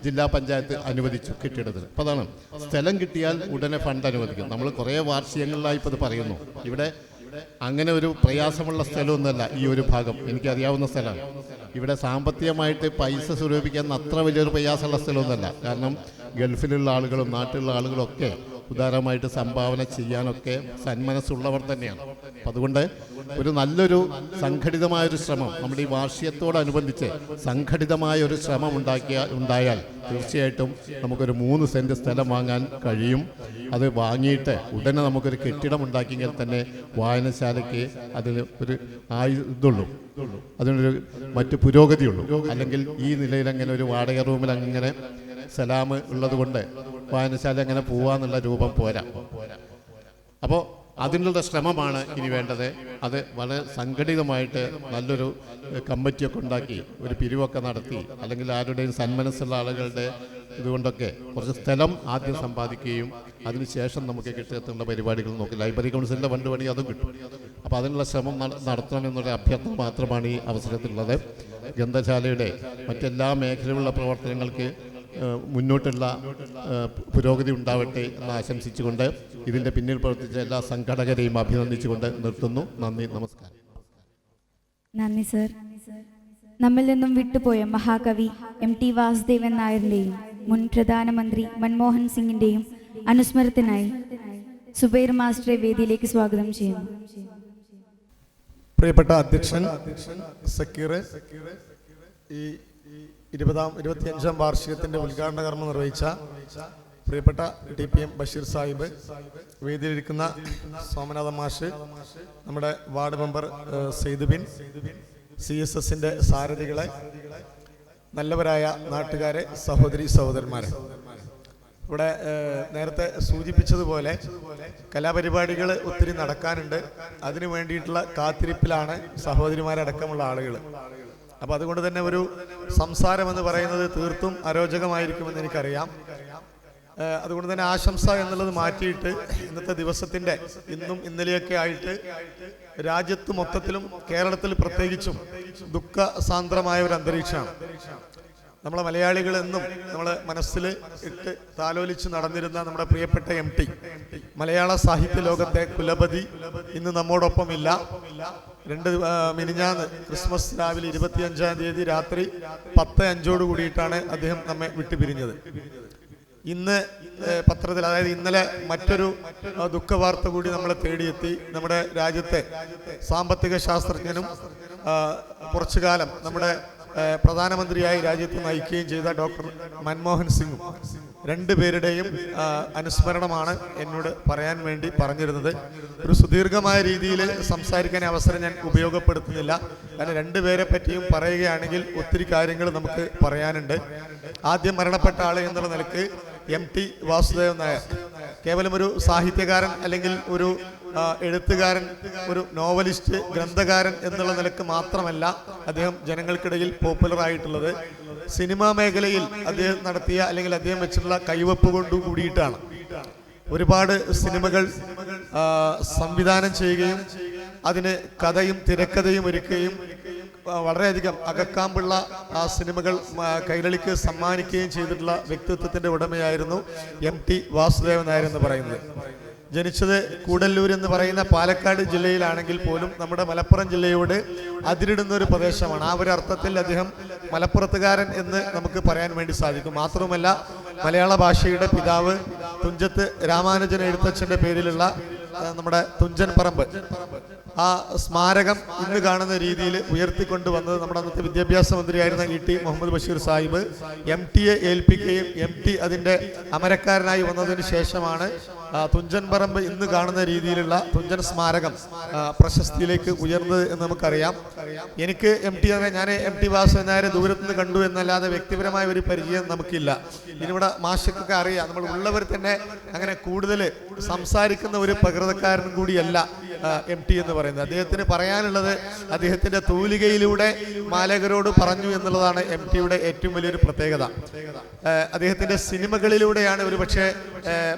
ജില്ലാ പഞ്ചായത്ത് അനുവദിച്ചു കെട്ടിടത്തിന്. അപ്പോൾ അതാണ്, സ്ഥലം കിട്ടിയാൽ ഉടനെ ഫണ്ട് അനുവദിക്കും. നമ്മൾ കുറേ വാർഷികങ്ങളിലായി ഇപ്പോൾ ഇത് പറയുന്നു. ഇവിടെ അങ്ങനെ ഒരു പ്രയാസമുള്ള സ്ഥലമൊന്നുമല്ല ഈ ഒരു ഭാഗം, എനിക്കറിയാവുന്ന സ്ഥലമാണ്. ഇവിടെ സാമ്പത്തികമായിട്ട് പൈസ സ്വരൂപിക്കാൻ അത്ര വലിയൊരു പ്രയാസമുള്ള സ്ഥലമൊന്നുമല്ല. കാരണം ഗൾഫിലുള്ള ആളുകളും നാട്ടിലുള്ള ആളുകളും ഒക്കെ ഉദാരമായിട്ട് സംഭാവന ചെയ്യാനൊക്കെ സന്മനസ്സുള്ളവർ തന്നെയാണ്. അപ്പം അതുകൊണ്ട് ഒരു നല്ലൊരു സംഘടിതമായൊരു ശ്രമം നമ്മുടെ ഈ വാർഷികത്തോടനുബന്ധിച്ച് സംഘടിതമായൊരു ശ്രമം ഉണ്ടായാൽ തീർച്ചയായിട്ടും നമുക്കൊരു 3 സെൻറ്റ് സ്ഥലം വാങ്ങാൻ കഴിയും. അത് വാങ്ങിയിട്ട് ഉടനെ നമുക്കൊരു കെട്ടിടം ഉണ്ടാക്കിയെങ്കിൽ തന്നെ വായനശാലയ്ക്ക് അതിന് ഒരു ഇതുള്ളൂ, അതിനൊരു മറ്റു പുരോഗതിയുള്ളൂ. അല്ലെങ്കിൽ ഈ നിലയിൽ അങ്ങനെ ഒരു വാടക റൂമിൽ അങ്ങനെ സലാം ഉള്ളത് കൊണ്ട് വായനശാല അങ്ങനെ പോവാന്നുള്ള രൂപം പോരാ. അപ്പോൾ അതിനുള്ള ശ്രമമാണ് ഇനി വേണ്ടത്. അത് വളരെ സംഘടിതമായിട്ട് നല്ലൊരു കമ്മിറ്റിയൊക്കെ ഉണ്ടാക്കി ഒരു പിരിവൊക്കെ നടത്തി, അല്ലെങ്കിൽ ആരുടെയും സന്മനസ്സുള്ള ആളുകളുടെ ഇതുകൊണ്ടൊക്കെ കുറച്ച് സ്ഥലം ആദ്യം സമ്പാദിക്കുകയും അതിനുശേഷം നമുക്ക് കെട്ടിടത്തിനുള്ള പരിപാടികൾ നോക്കി. ലൈബ്രറി കൗൺസിലിൻ്റെ ഫണ്ട് പണി അതും കിട്ടും. അപ്പോൾ അതിനുള്ള ശ്രമം നടത്തണമെന്നുള്ള അഭ്യർത്ഥന മാത്രമാണ് ഈ അവസരത്തിലുള്ളത്. ഗ്രന്ഥശാലയുടെ മറ്റെല്ലാ മേഖലയിലുള്ള പ്രവർത്തനങ്ങൾക്ക് മുന്നോട്ടുള്ള പുരോഗതി ഉണ്ടാവട്ടെ എന്ന് ആശംസിച്ചുകൊണ്ട് ഇതിൻ്റെ പിന്നിൽ പ്രവർത്തിച്ച എല്ലാ സംഘടകരെയും അഭിനന്ദിച്ചുകൊണ്ട് നിർത്തുന്നു. നന്ദി, നമസ്കാരം. നന്ദി സർ. നമ്മിൽ നിന്നും വിട്ടുപോയ മഹാകവി MT വാസുദേവൻ നായരുടെയും മുൻ പ്രധാനമന്ത്രി മൻമോഹൻ സിംഗിന്റെയും അനുസ്മരണത്തിനായി സുബൈർ മാസ്റ്ററെ വേദിയിലേക്ക് സ്വാഗതം ചെയ്യുന്നു. പ്രിയപ്പെട്ട അധ്യക്ഷൻ സക്കീർ, ഈ 25ാം വാർഷികത്തിന്റെ ഉദ്ഘാടന കർമ്മം നിർവഹിച്ച പ്രിയപ്പെട്ട TPM ബഷീർ സാഹിബ്, വേദിയിലിരിക്കുന്ന സോമനാഥ മാഷ്, നമ്മുടെ വാർഡ് മെമ്പർ സെയ്ദുബിൻ, CSSന്റെ സാരഥികളെ, നല്ലവരായ നാട്ടുകാരെ, സഹോദരി സഹോദരന്മാരെ, ഇവിടെ നേരത്തെ സൂചിപ്പിച്ചതുപോലെ കലാപരിപാടികൾ ഒത്തിരി നടക്കാനുണ്ട്. അതിനു വേണ്ടിയിട്ടുള്ള കാത്തിരിപ്പിലാണ് സഹോദരിമാരടക്കമുള്ള ആളുകൾ. അപ്പോൾ അതുകൊണ്ട് തന്നെ ഒരു സംസാരം എന്ന് പറയുന്നത് തീർത്തും അരോചകമായിരിക്കുമെന്ന് എനിക്കറിയാം. അതുകൊണ്ട് തന്നെ ആശംസ എന്നുള്ളത് മാറ്റിയിട്ട് ഇന്നത്തെ ദിവസത്തിൻ്റെ ഇന്നും ഇന്നലെയൊക്കെ ആയിട്ട് രാജ്യത്ത് മൊത്തത്തിലും കേരളത്തിൽ പ്രത്യേകിച്ചും ദുഃഖസാന്ദ്രമായ ഒരു അന്തരീക്ഷമാണ്. നമ്മളെ മലയാളികൾ എന്നും നമ്മളെ മനസ്സിൽ ഇട്ട് താലോലിച്ച് നടന്നിരുന്ന നമ്മുടെ പ്രിയപ്പെട്ട MT, മലയാള സാഹിത്യ ലോകത്തെ കുലപതി, ഇന്ന് നമ്മോടൊപ്പമില്ല. മിനിഞ്ഞാന്ന് ക്രിസ്മസ് രാവിലെ 25-ാം തീയതി രാത്രി 10:05 കൂടിയിട്ടാണ് അദ്ദേഹം നമ്മെ വിട്ടുപിരിഞ്ഞത്. ഇന്ന് പത്രത്തിൽ, അതായത് ഇന്നലെ മറ്റൊരു ദുഃഖവാർത്ത കൂടി നമ്മളെ തേടിയെത്തി. നമ്മുടെ രാജ്യത്തെ സാമ്പത്തിക ശാസ്ത്രജ്ഞനും കുറച്ചു കാലം നമ്മുടെ പ്രധാനമന്ത്രിയായി രാജ്യത്ത് നയിക്കുകയും ചെയ്ത ഡോക്ടർ മൻമോഹൻ സിംഗും, രണ്ടുപേരുടെയും അനുസ്മരണമാണ് എന്നോട് പറയാൻ വേണ്ടി പറഞ്ഞിരുന്നത്. ഒരു സുദീർഘമായ രീതിയിൽ സംസാരിക്കാൻ അവസരം ഞാൻ ഉപയോഗപ്പെടുത്തുന്നില്ല. കാരണം രണ്ടുപേരെ പറ്റിയും പറയുകയാണെങ്കിൽ ഒത്തിരി കാര്യങ്ങൾ നമുക്ക് പറയാനുണ്ട്. ആദ്യം മരണപ്പെട്ട ആൾ എന്നുള്ള നിലക്ക് MT വാസുദേവൻ നായർ കേവലം ഒരു സാഹിത്യകാരൻ അല്ലെങ്കിൽ ഒരു എഴുത്തുകാരൻ, ഒരു നോവലിസ്റ്റ്, ഗ്രന്ഥകാരൻ എന്നുള്ള നിലക്ക് മാത്രമല്ല അദ്ദേഹം ജനങ്ങൾക്കിടയിൽ പോപ്പുലർ ആയിട്ടുള്ളത്. സിനിമാ മേഖലയിൽ അദ്ദേഹം നടത്തിയ അല്ലെങ്കിൽ അദ്ദേഹം വെച്ചിട്ടുള്ള കൈവപ്പ് കൊണ്ടു കൂടിയിട്ടാണ്. ഒരുപാട് സിനിമകൾ സംവിധാനം ചെയ്യുകയും അതിന് കഥയും തിരക്കഥയും ഒരുക്കുകയും വളരെയധികം അകക്കാമ്പുള്ള ആ സിനിമകൾ കൈരളിക്ക് സമ്മാനിക്കുകയും ചെയ്തിട്ടുള്ള വ്യക്തിത്വത്തിന്റെ ഉടമയായിരുന്നു MT വാസുദേവൻ നായർ എന്ന് പറയുന്നത്. ജനിച്ചത് കൂടല്ലൂർ എന്ന് പറയുന്ന പാലക്കാട് ജില്ലയിലാണെങ്കിൽ പോലും നമ്മുടെ മലപ്പുറം ജില്ലയോട് അതിരിടുന്ന ഒരു പ്രദേശമാണ്. ആ ഒരു അർത്ഥത്തിൽ അദ്ദേഹം മലപ്പുറത്തുകാരൻ എന്ന് നമുക്ക് പറയാൻ വേണ്ടി സാധിക്കും. മാത്രവുമല്ല, മലയാള ഭാഷയുടെ പിതാവ് തുഞ്ചത്ത് രാമാനുജൻ എഴുത്തച്ഛൻ്റെ പേരിലുള്ള നമ്മുടെ തുഞ്ചൻ പറമ്പ്, ആ സ്മാരകം ഇന്ന് കാണുന്ന രീതിയിൽ ഉയർത്തിക്കൊണ്ടുവന്നത് നമ്മുടെ അന്നത്തെ വിദ്യാഭ്യാസ മന്ത്രിയായിരുന്ന ET മുഹമ്മദ് ബഷീർ സാഹിബ് MTയെ ഏൽപ്പിക്കുകയും MT അതിൻ്റെ അമരക്കാരനായി വന്നതിന് ശേഷമാണ് തുഞ്ചൻ പറമ്പ് ഇന്ന് കാണുന്ന രീതിയിലുള്ള തുഞ്ചൻ സ്മാരകം പ്രശസ്തിയിലേക്ക് ഉയർന്നത് എന്ന് നമുക്കറിയാം. എനിക്ക് ഞാൻ എം ടി വാസുദേവൻ നായരെ ദൂരത്തുനിന്ന് കണ്ടു എന്നല്ലാതെ വ്യക്തിപരമായ ഒരു പരിചയം നമുക്കില്ല. ഇതിവിടെ മാഷക്കൊക്കെ അറിയാം. നമ്മൾ ഉള്ളവർ തന്നെ അങ്ങനെ കൂടുതൽ സംസാരിക്കുന്ന ഒരു പ്രകൃതക്കാരൻ കൂടിയല്ല എം ടി എന്ന് പറയുന്നത്. അദ്ദേഹത്തിന് പറയാനുള്ളത് അദ്ദേഹത്തിൻ്റെ തൂലികയിലൂടെ മാലകരോട് പറഞ്ഞു എന്നുള്ളതാണ് എം ടിയുടെ ഏറ്റവും വലിയൊരു പ്രത്യേകത. അദ്ദേഹത്തിൻ്റെ സിനിമകളിലൂടെയാണ് ഒരുപക്ഷെ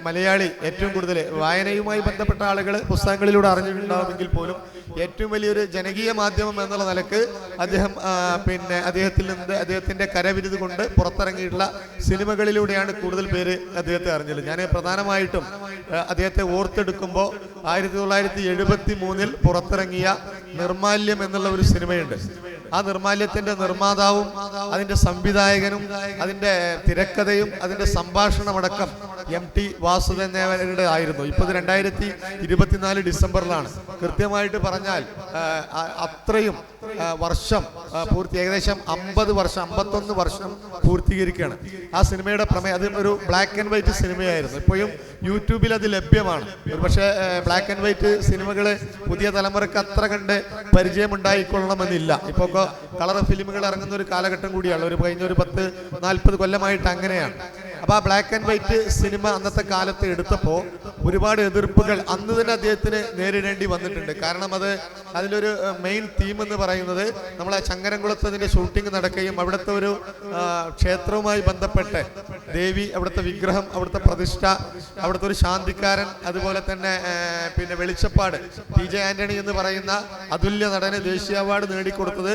മലയാളി ഏറ്റവും കൂടുതൽ വായനയുമായി ബന്ധപ്പെട്ട ആളുകൾ പുസ്തകങ്ങളിലൂടെ അറിഞ്ഞിട്ടുണ്ടാവുമെങ്കിൽ പോലും ഏറ്റവും വലിയൊരു ജനകീയ മാധ്യമം എന്നുള്ള നിലക്ക് അദ്ദേഹം അദ്ദേഹത്തിൽ നിന്ന് അദ്ദേഹത്തിൻ്റെ കരവിരുത് കൊണ്ട് പുറത്തിറങ്ങിയിട്ടുള്ള സിനിമകളിലൂടെയാണ് കൂടുതൽ പേര് അദ്ദേഹത്തെ അറിഞ്ഞത്. ഞാൻ പ്രധാനമായിട്ടും അദ്ദേഹത്തെ ഓർത്തെടുക്കുമ്പോൾ 1973 പുറത്തിറങ്ങിയ നിർമാല്യം എന്നുള്ള ഒരു സിനിമയുണ്ട്. ആ നിർമാല്യത്തിൻ്റെ നിർമ്മാതാവും അതിൻ്റെ സംവിധായകനും അതിൻ്റെ തിരക്കഥയും അതിൻ്റെ സംഭാഷണമടക്കം എം ടി വാസുദേവൻ നായരുടെ ആയിരുന്നു. ഇപ്പോൾ 2024 ഡിസംബറിലാണ്. കൃത്യമായിട്ട് പറഞ്ഞാൽ അത്രയും വർഷം ഏകദേശം 51 വർഷം പൂർത്തീകരിക്കുകയാണ്. ആ സിനിമയുടെ പ്രമേയം അത് ഒരു ബ്ലാക്ക് ആൻഡ് വൈറ്റ് സിനിമയായിരുന്നു. ഇപ്പോഴും യൂട്യൂബിൽ അത് ലഭ്യമാണ്. പക്ഷേ ബ്ലാക്ക് ആൻഡ് വൈറ്റ് സിനിമകൾ പുതിയ തലമുറക്ക് അത്ര കണ്ട് പരിചയമുണ്ടായിക്കൊള്ളണമെന്നില്ല. ഇപ്പോൾ കളർ ഫിലിമുകൾ ഇറങ്ങുന്ന ഒരു കാലഘട്ടം കൂടിയാണ്. കഴിഞ്ഞ ഒരു 10-40 കൊല്ലമായിട്ട് അങ്ങനെയാണ്. അപ്പോൾ ആ ബ്ലാക്ക് ആൻഡ് വൈറ്റ് സിനിമ അന്നത്തെ കാലത്ത് എടുത്തപ്പോൾ ഒരുപാട് എതിർപ്പുകൾ അന്ന് തന്നെ അദ്ദേഹത്തിന് നേരിടേണ്ടി വന്നിട്ടുണ്ട്. കാരണം അതിലൊരു മെയിൻ തീം എന്ന് പറയുന്നത് നമ്മളെ ചങ്ങരംകുളത്തതിൻ്റെ ഷൂട്ടിംഗ് നടക്കുകയും അവിടുത്തെ ഒരു ക്ഷേത്രവുമായി ബന്ധപ്പെട്ട് ദേവി, അവിടുത്തെ വിഗ്രഹം, അവിടുത്തെ പ്രതിഷ്ഠ, അവിടുത്തെ ഒരു ശാന്തിക്കാരൻ, അതുപോലെ തന്നെ വെളിച്ചപ്പാട് PJ ആന്റണി എന്ന് പറയുന്ന അതുല്യ നടന് ദേശീയ അവാർഡ് നേടിക്കൊടുത്തത്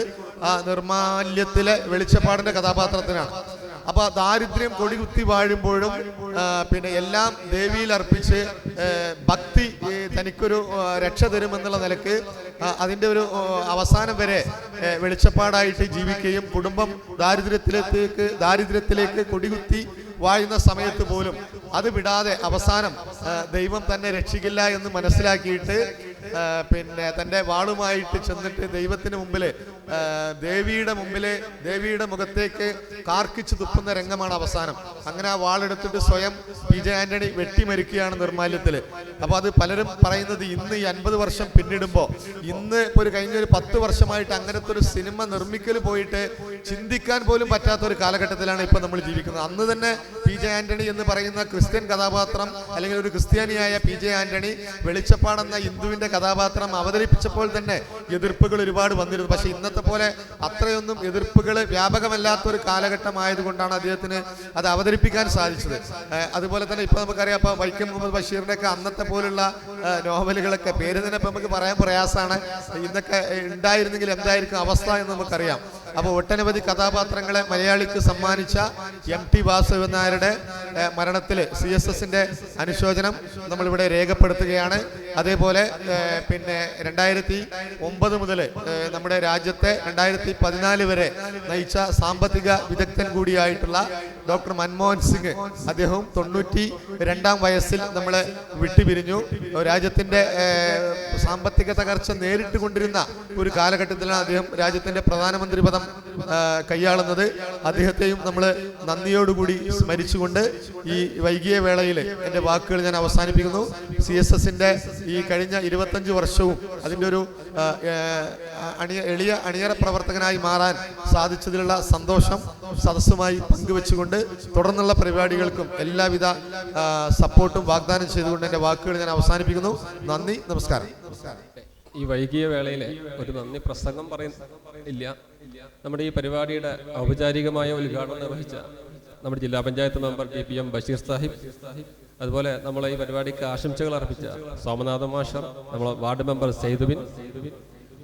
ആ നിർമാല്യത്തിലെ വെളിച്ചപ്പാടിൻ്റെ കഥാപാത്രത്തിനാണ്. അപ്പോൾ ദാരിദ്ര്യം കൊടികുത്തി വാഴുമ്പോഴും എല്ലാം ദേവിയിൽ അർപ്പിച്ച് ഭക്തി തനിക്കൊരു രക്ഷ തരുമെന്നുള്ള നിലക്ക് അതിൻ്റെ ഒരു അവസാനം വരെ വെളിച്ചപ്പാടായിട്ട് ജീവിക്കുകയും കുടുംബം ദാരിദ്ര്യത്തിലേക്ക് കൊടികുത്തി വാഴുന്ന സമയത്ത് പോലും അത് വിടാതെ അവസാനം ദൈവം തന്നെ രക്ഷിക്കില്ല എന്ന് മനസ്സിലാക്കിയിട്ട് തൻ്റെ വാളുമായിട്ട് ചെന്നിട്ട് ദൈവത്തിന് മുമ്പിൽ ദേവിയുടെ മുഖത്തേക്ക് കാർക്കിച്ച് തുപ്പുന്ന രംഗമാണ് അവസാനം. അങ്ങനെ ആ വാളെടുത്തിട്ട് സ്വയം PJ ആന്റണി വെട്ടിമരിക്കുകയാണ് നിർമാല്യത്തിൽ. അപ്പോൾ അത് പലരും പറയുന്നത് ഇന്ന് ഈ 50 വർഷം പിന്നിടുമ്പോൾ ഇന്ന് ഇപ്പോൾ കഴിഞ്ഞ ഒരു 10 വർഷമായിട്ട് അങ്ങനത്തെ ഒരു സിനിമ നിർമ്മിക്കൽ പോയിട്ട് ചിന്തിക്കാൻ പോലും പറ്റാത്ത ഒരു കാലഘട്ടത്തിലാണ് ഇപ്പോൾ നമ്മൾ ജീവിക്കുന്നത്. അന്ന് തന്നെ PJ ആന്റണി എന്ന് പറയുന്ന ക്രിസ്ത്യൻ കഥാപാത്രം അല്ലെങ്കിൽ ഒരു ക്രിസ്ത്യാനിയായ PJ ആന്റണി വെളിച്ചപ്പാടെന്ന ഹിന്ദുവിൻ്റെ കഥാപാത്രം അവതരിപ്പിച്ചപ്പോൾ തന്നെ എതിർപ്പുകൾ ഒരുപാട് വന്നിരുന്നു. പക്ഷെ ഇന്നത്തെ പോലെ അത്രയൊന്നും എതിർപ്പുകൾ വ്യാപകമല്ലാത്തൊരു കാലഘട്ടമായതുകൊണ്ടാണ് അദ്ദേഹത്തിന് അത് അവതരിപ്പിക്കാൻ സാധിച്ചത്. അതുപോലെ തന്നെ ഇപ്പോൾ നമുക്കറിയാം, ഇപ്പോൾ വൈക്കം മുഹമ്മദ് ബഷീറിൻ്റെ ഒക്കെ അന്നത്തെ പോലുള്ള നോവലുകളൊക്കെ പേര് തന്നെ ഇപ്പോൾ നമുക്ക് പറയാൻ പ്രയാസമാണ്. ഇന്നൊക്കെ ഉണ്ടായിരുന്നെങ്കിൽ എന്തായിരിക്കും അവസ്ഥ എന്ന് നമുക്കറിയാം. അപ്പോൾ ഒട്ടനവധി കഥാപാത്രങ്ങളെ മലയാളിക്ക് സമ്മാനിച്ച എം ടി വാസുദേവൻ നായരുടെ മരണത്തിൽ CSSൻ്റെ അനുശോചനം നമ്മളിവിടെ രേഖപ്പെടുത്തുകയാണ്. അതേപോലെ 2009 മുതൽ നമ്മുടെ രാജ്യത്തെ 2014 വരെ നയിച്ച സാമ്പത്തിക വിദഗ്ധൻ കൂടിയായിട്ടുള്ള ഡോക്ടർ മൻമോഹൻ സിംഗ്, അദ്ദേഹവും 92-ാം വയസ്സിൽ നമ്മളെ വിട്ടുപിരിഞ്ഞു. രാജ്യത്തിൻ്റെ സാമ്പത്തിക തകർച്ച നേരിട്ട് കൊണ്ടിരുന്ന ഒരു കാലഘട്ടത്തിലാണ് അദ്ദേഹം രാജ്യത്തിൻ്റെ പ്രധാനമന്ത്രി പദം കൈയാളുന്നത്. അദ്ദേഹത്തെയും നമ്മൾ നന്ദിയോടുകൂടി സ്മരിച്ചുകൊണ്ട് ഈ വൈകിയ വേളയിൽ എൻ്റെ വാക്കുകൾ ഞാൻ അവസാനിപ്പിക്കുന്നു. CSSൻ്റെ ഈ കഴിഞ്ഞ 25 വർഷവും അതിൻ്റെ ഒരു എളിയ അണിയറ പ്രവർത്തകനായി മാറാൻ സാധിച്ചതിലുള്ള സന്തോഷം സദസ്സുമായി പങ്കുവെച്ചുകൊണ്ട് തുടർന്നുള്ള പരിപാടികൾക്കും എല്ലാവിധ സപ്പോർട്ടും വാഗ്ദാനം ചെയ്തുകൊണ്ട് എൻ്റെ വാക്കുകൾ ഞാൻ അവസാനിപ്പിക്കുന്നു. നന്ദി, നമസ്കാരം. ഈ വൈകിയ വേളയിൽ ഒരു നന്ദി പ്രസംഗം ഇല്ല. നമ്മുടെ ഈ പരിപാടിയുടെ ഔപചാരികമായ ഉദ്ഘാടനം നിർവഹിച്ച നമ്മുടെ ജില്ലാ പഞ്ചായത്ത് മെമ്പർ TPM ബഷീർ സാഹിബ്, അതുപോലെ നമ്മളെ ഈ പരിപാടിക്ക് ആശംസകൾ അർപ്പിച്ച സോമനാഥ മാസ്റ്റർ, നമ്മളെ വാർഡ് മെമ്പർ സെയ്തുബിൻ,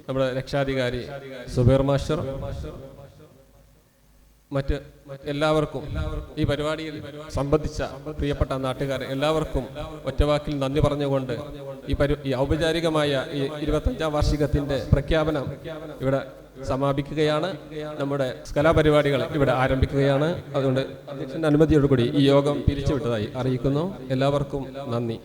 നമ്മുടെ രക്ഷാധികാരി സുബൈർ മാസ്റ്റർ, മറ്റ് എല്ലാവർക്കും ഈ പരിപാടിയിൽ സംബന്ധിച്ച പ്രിയപ്പെട്ട നാട്ടുകാർ എല്ലാവർക്കും ഒറ്റവാക്കിൽ നന്ദി പറഞ്ഞുകൊണ്ട് ഈ ഔപചാരികമായ ഈ 25ാം വാർഷികത്തിന്റെ പ്രഖ്യാപനം ഇവിടെ സമാപിക്കുകയാണ്. നമ്മുടെ കലാപരിപാടികൾ ഇവിടെ ആരംഭിക്കുകയാണ്. അതുകൊണ്ട് അധ്യക്ഷന്റെ അനുമതിയോടുകൂടി ഈ യോഗം പിരിച്ചുവിട്ടതായി അറിയിക്കുന്നു. എല്ലാവർക്കും നന്ദി.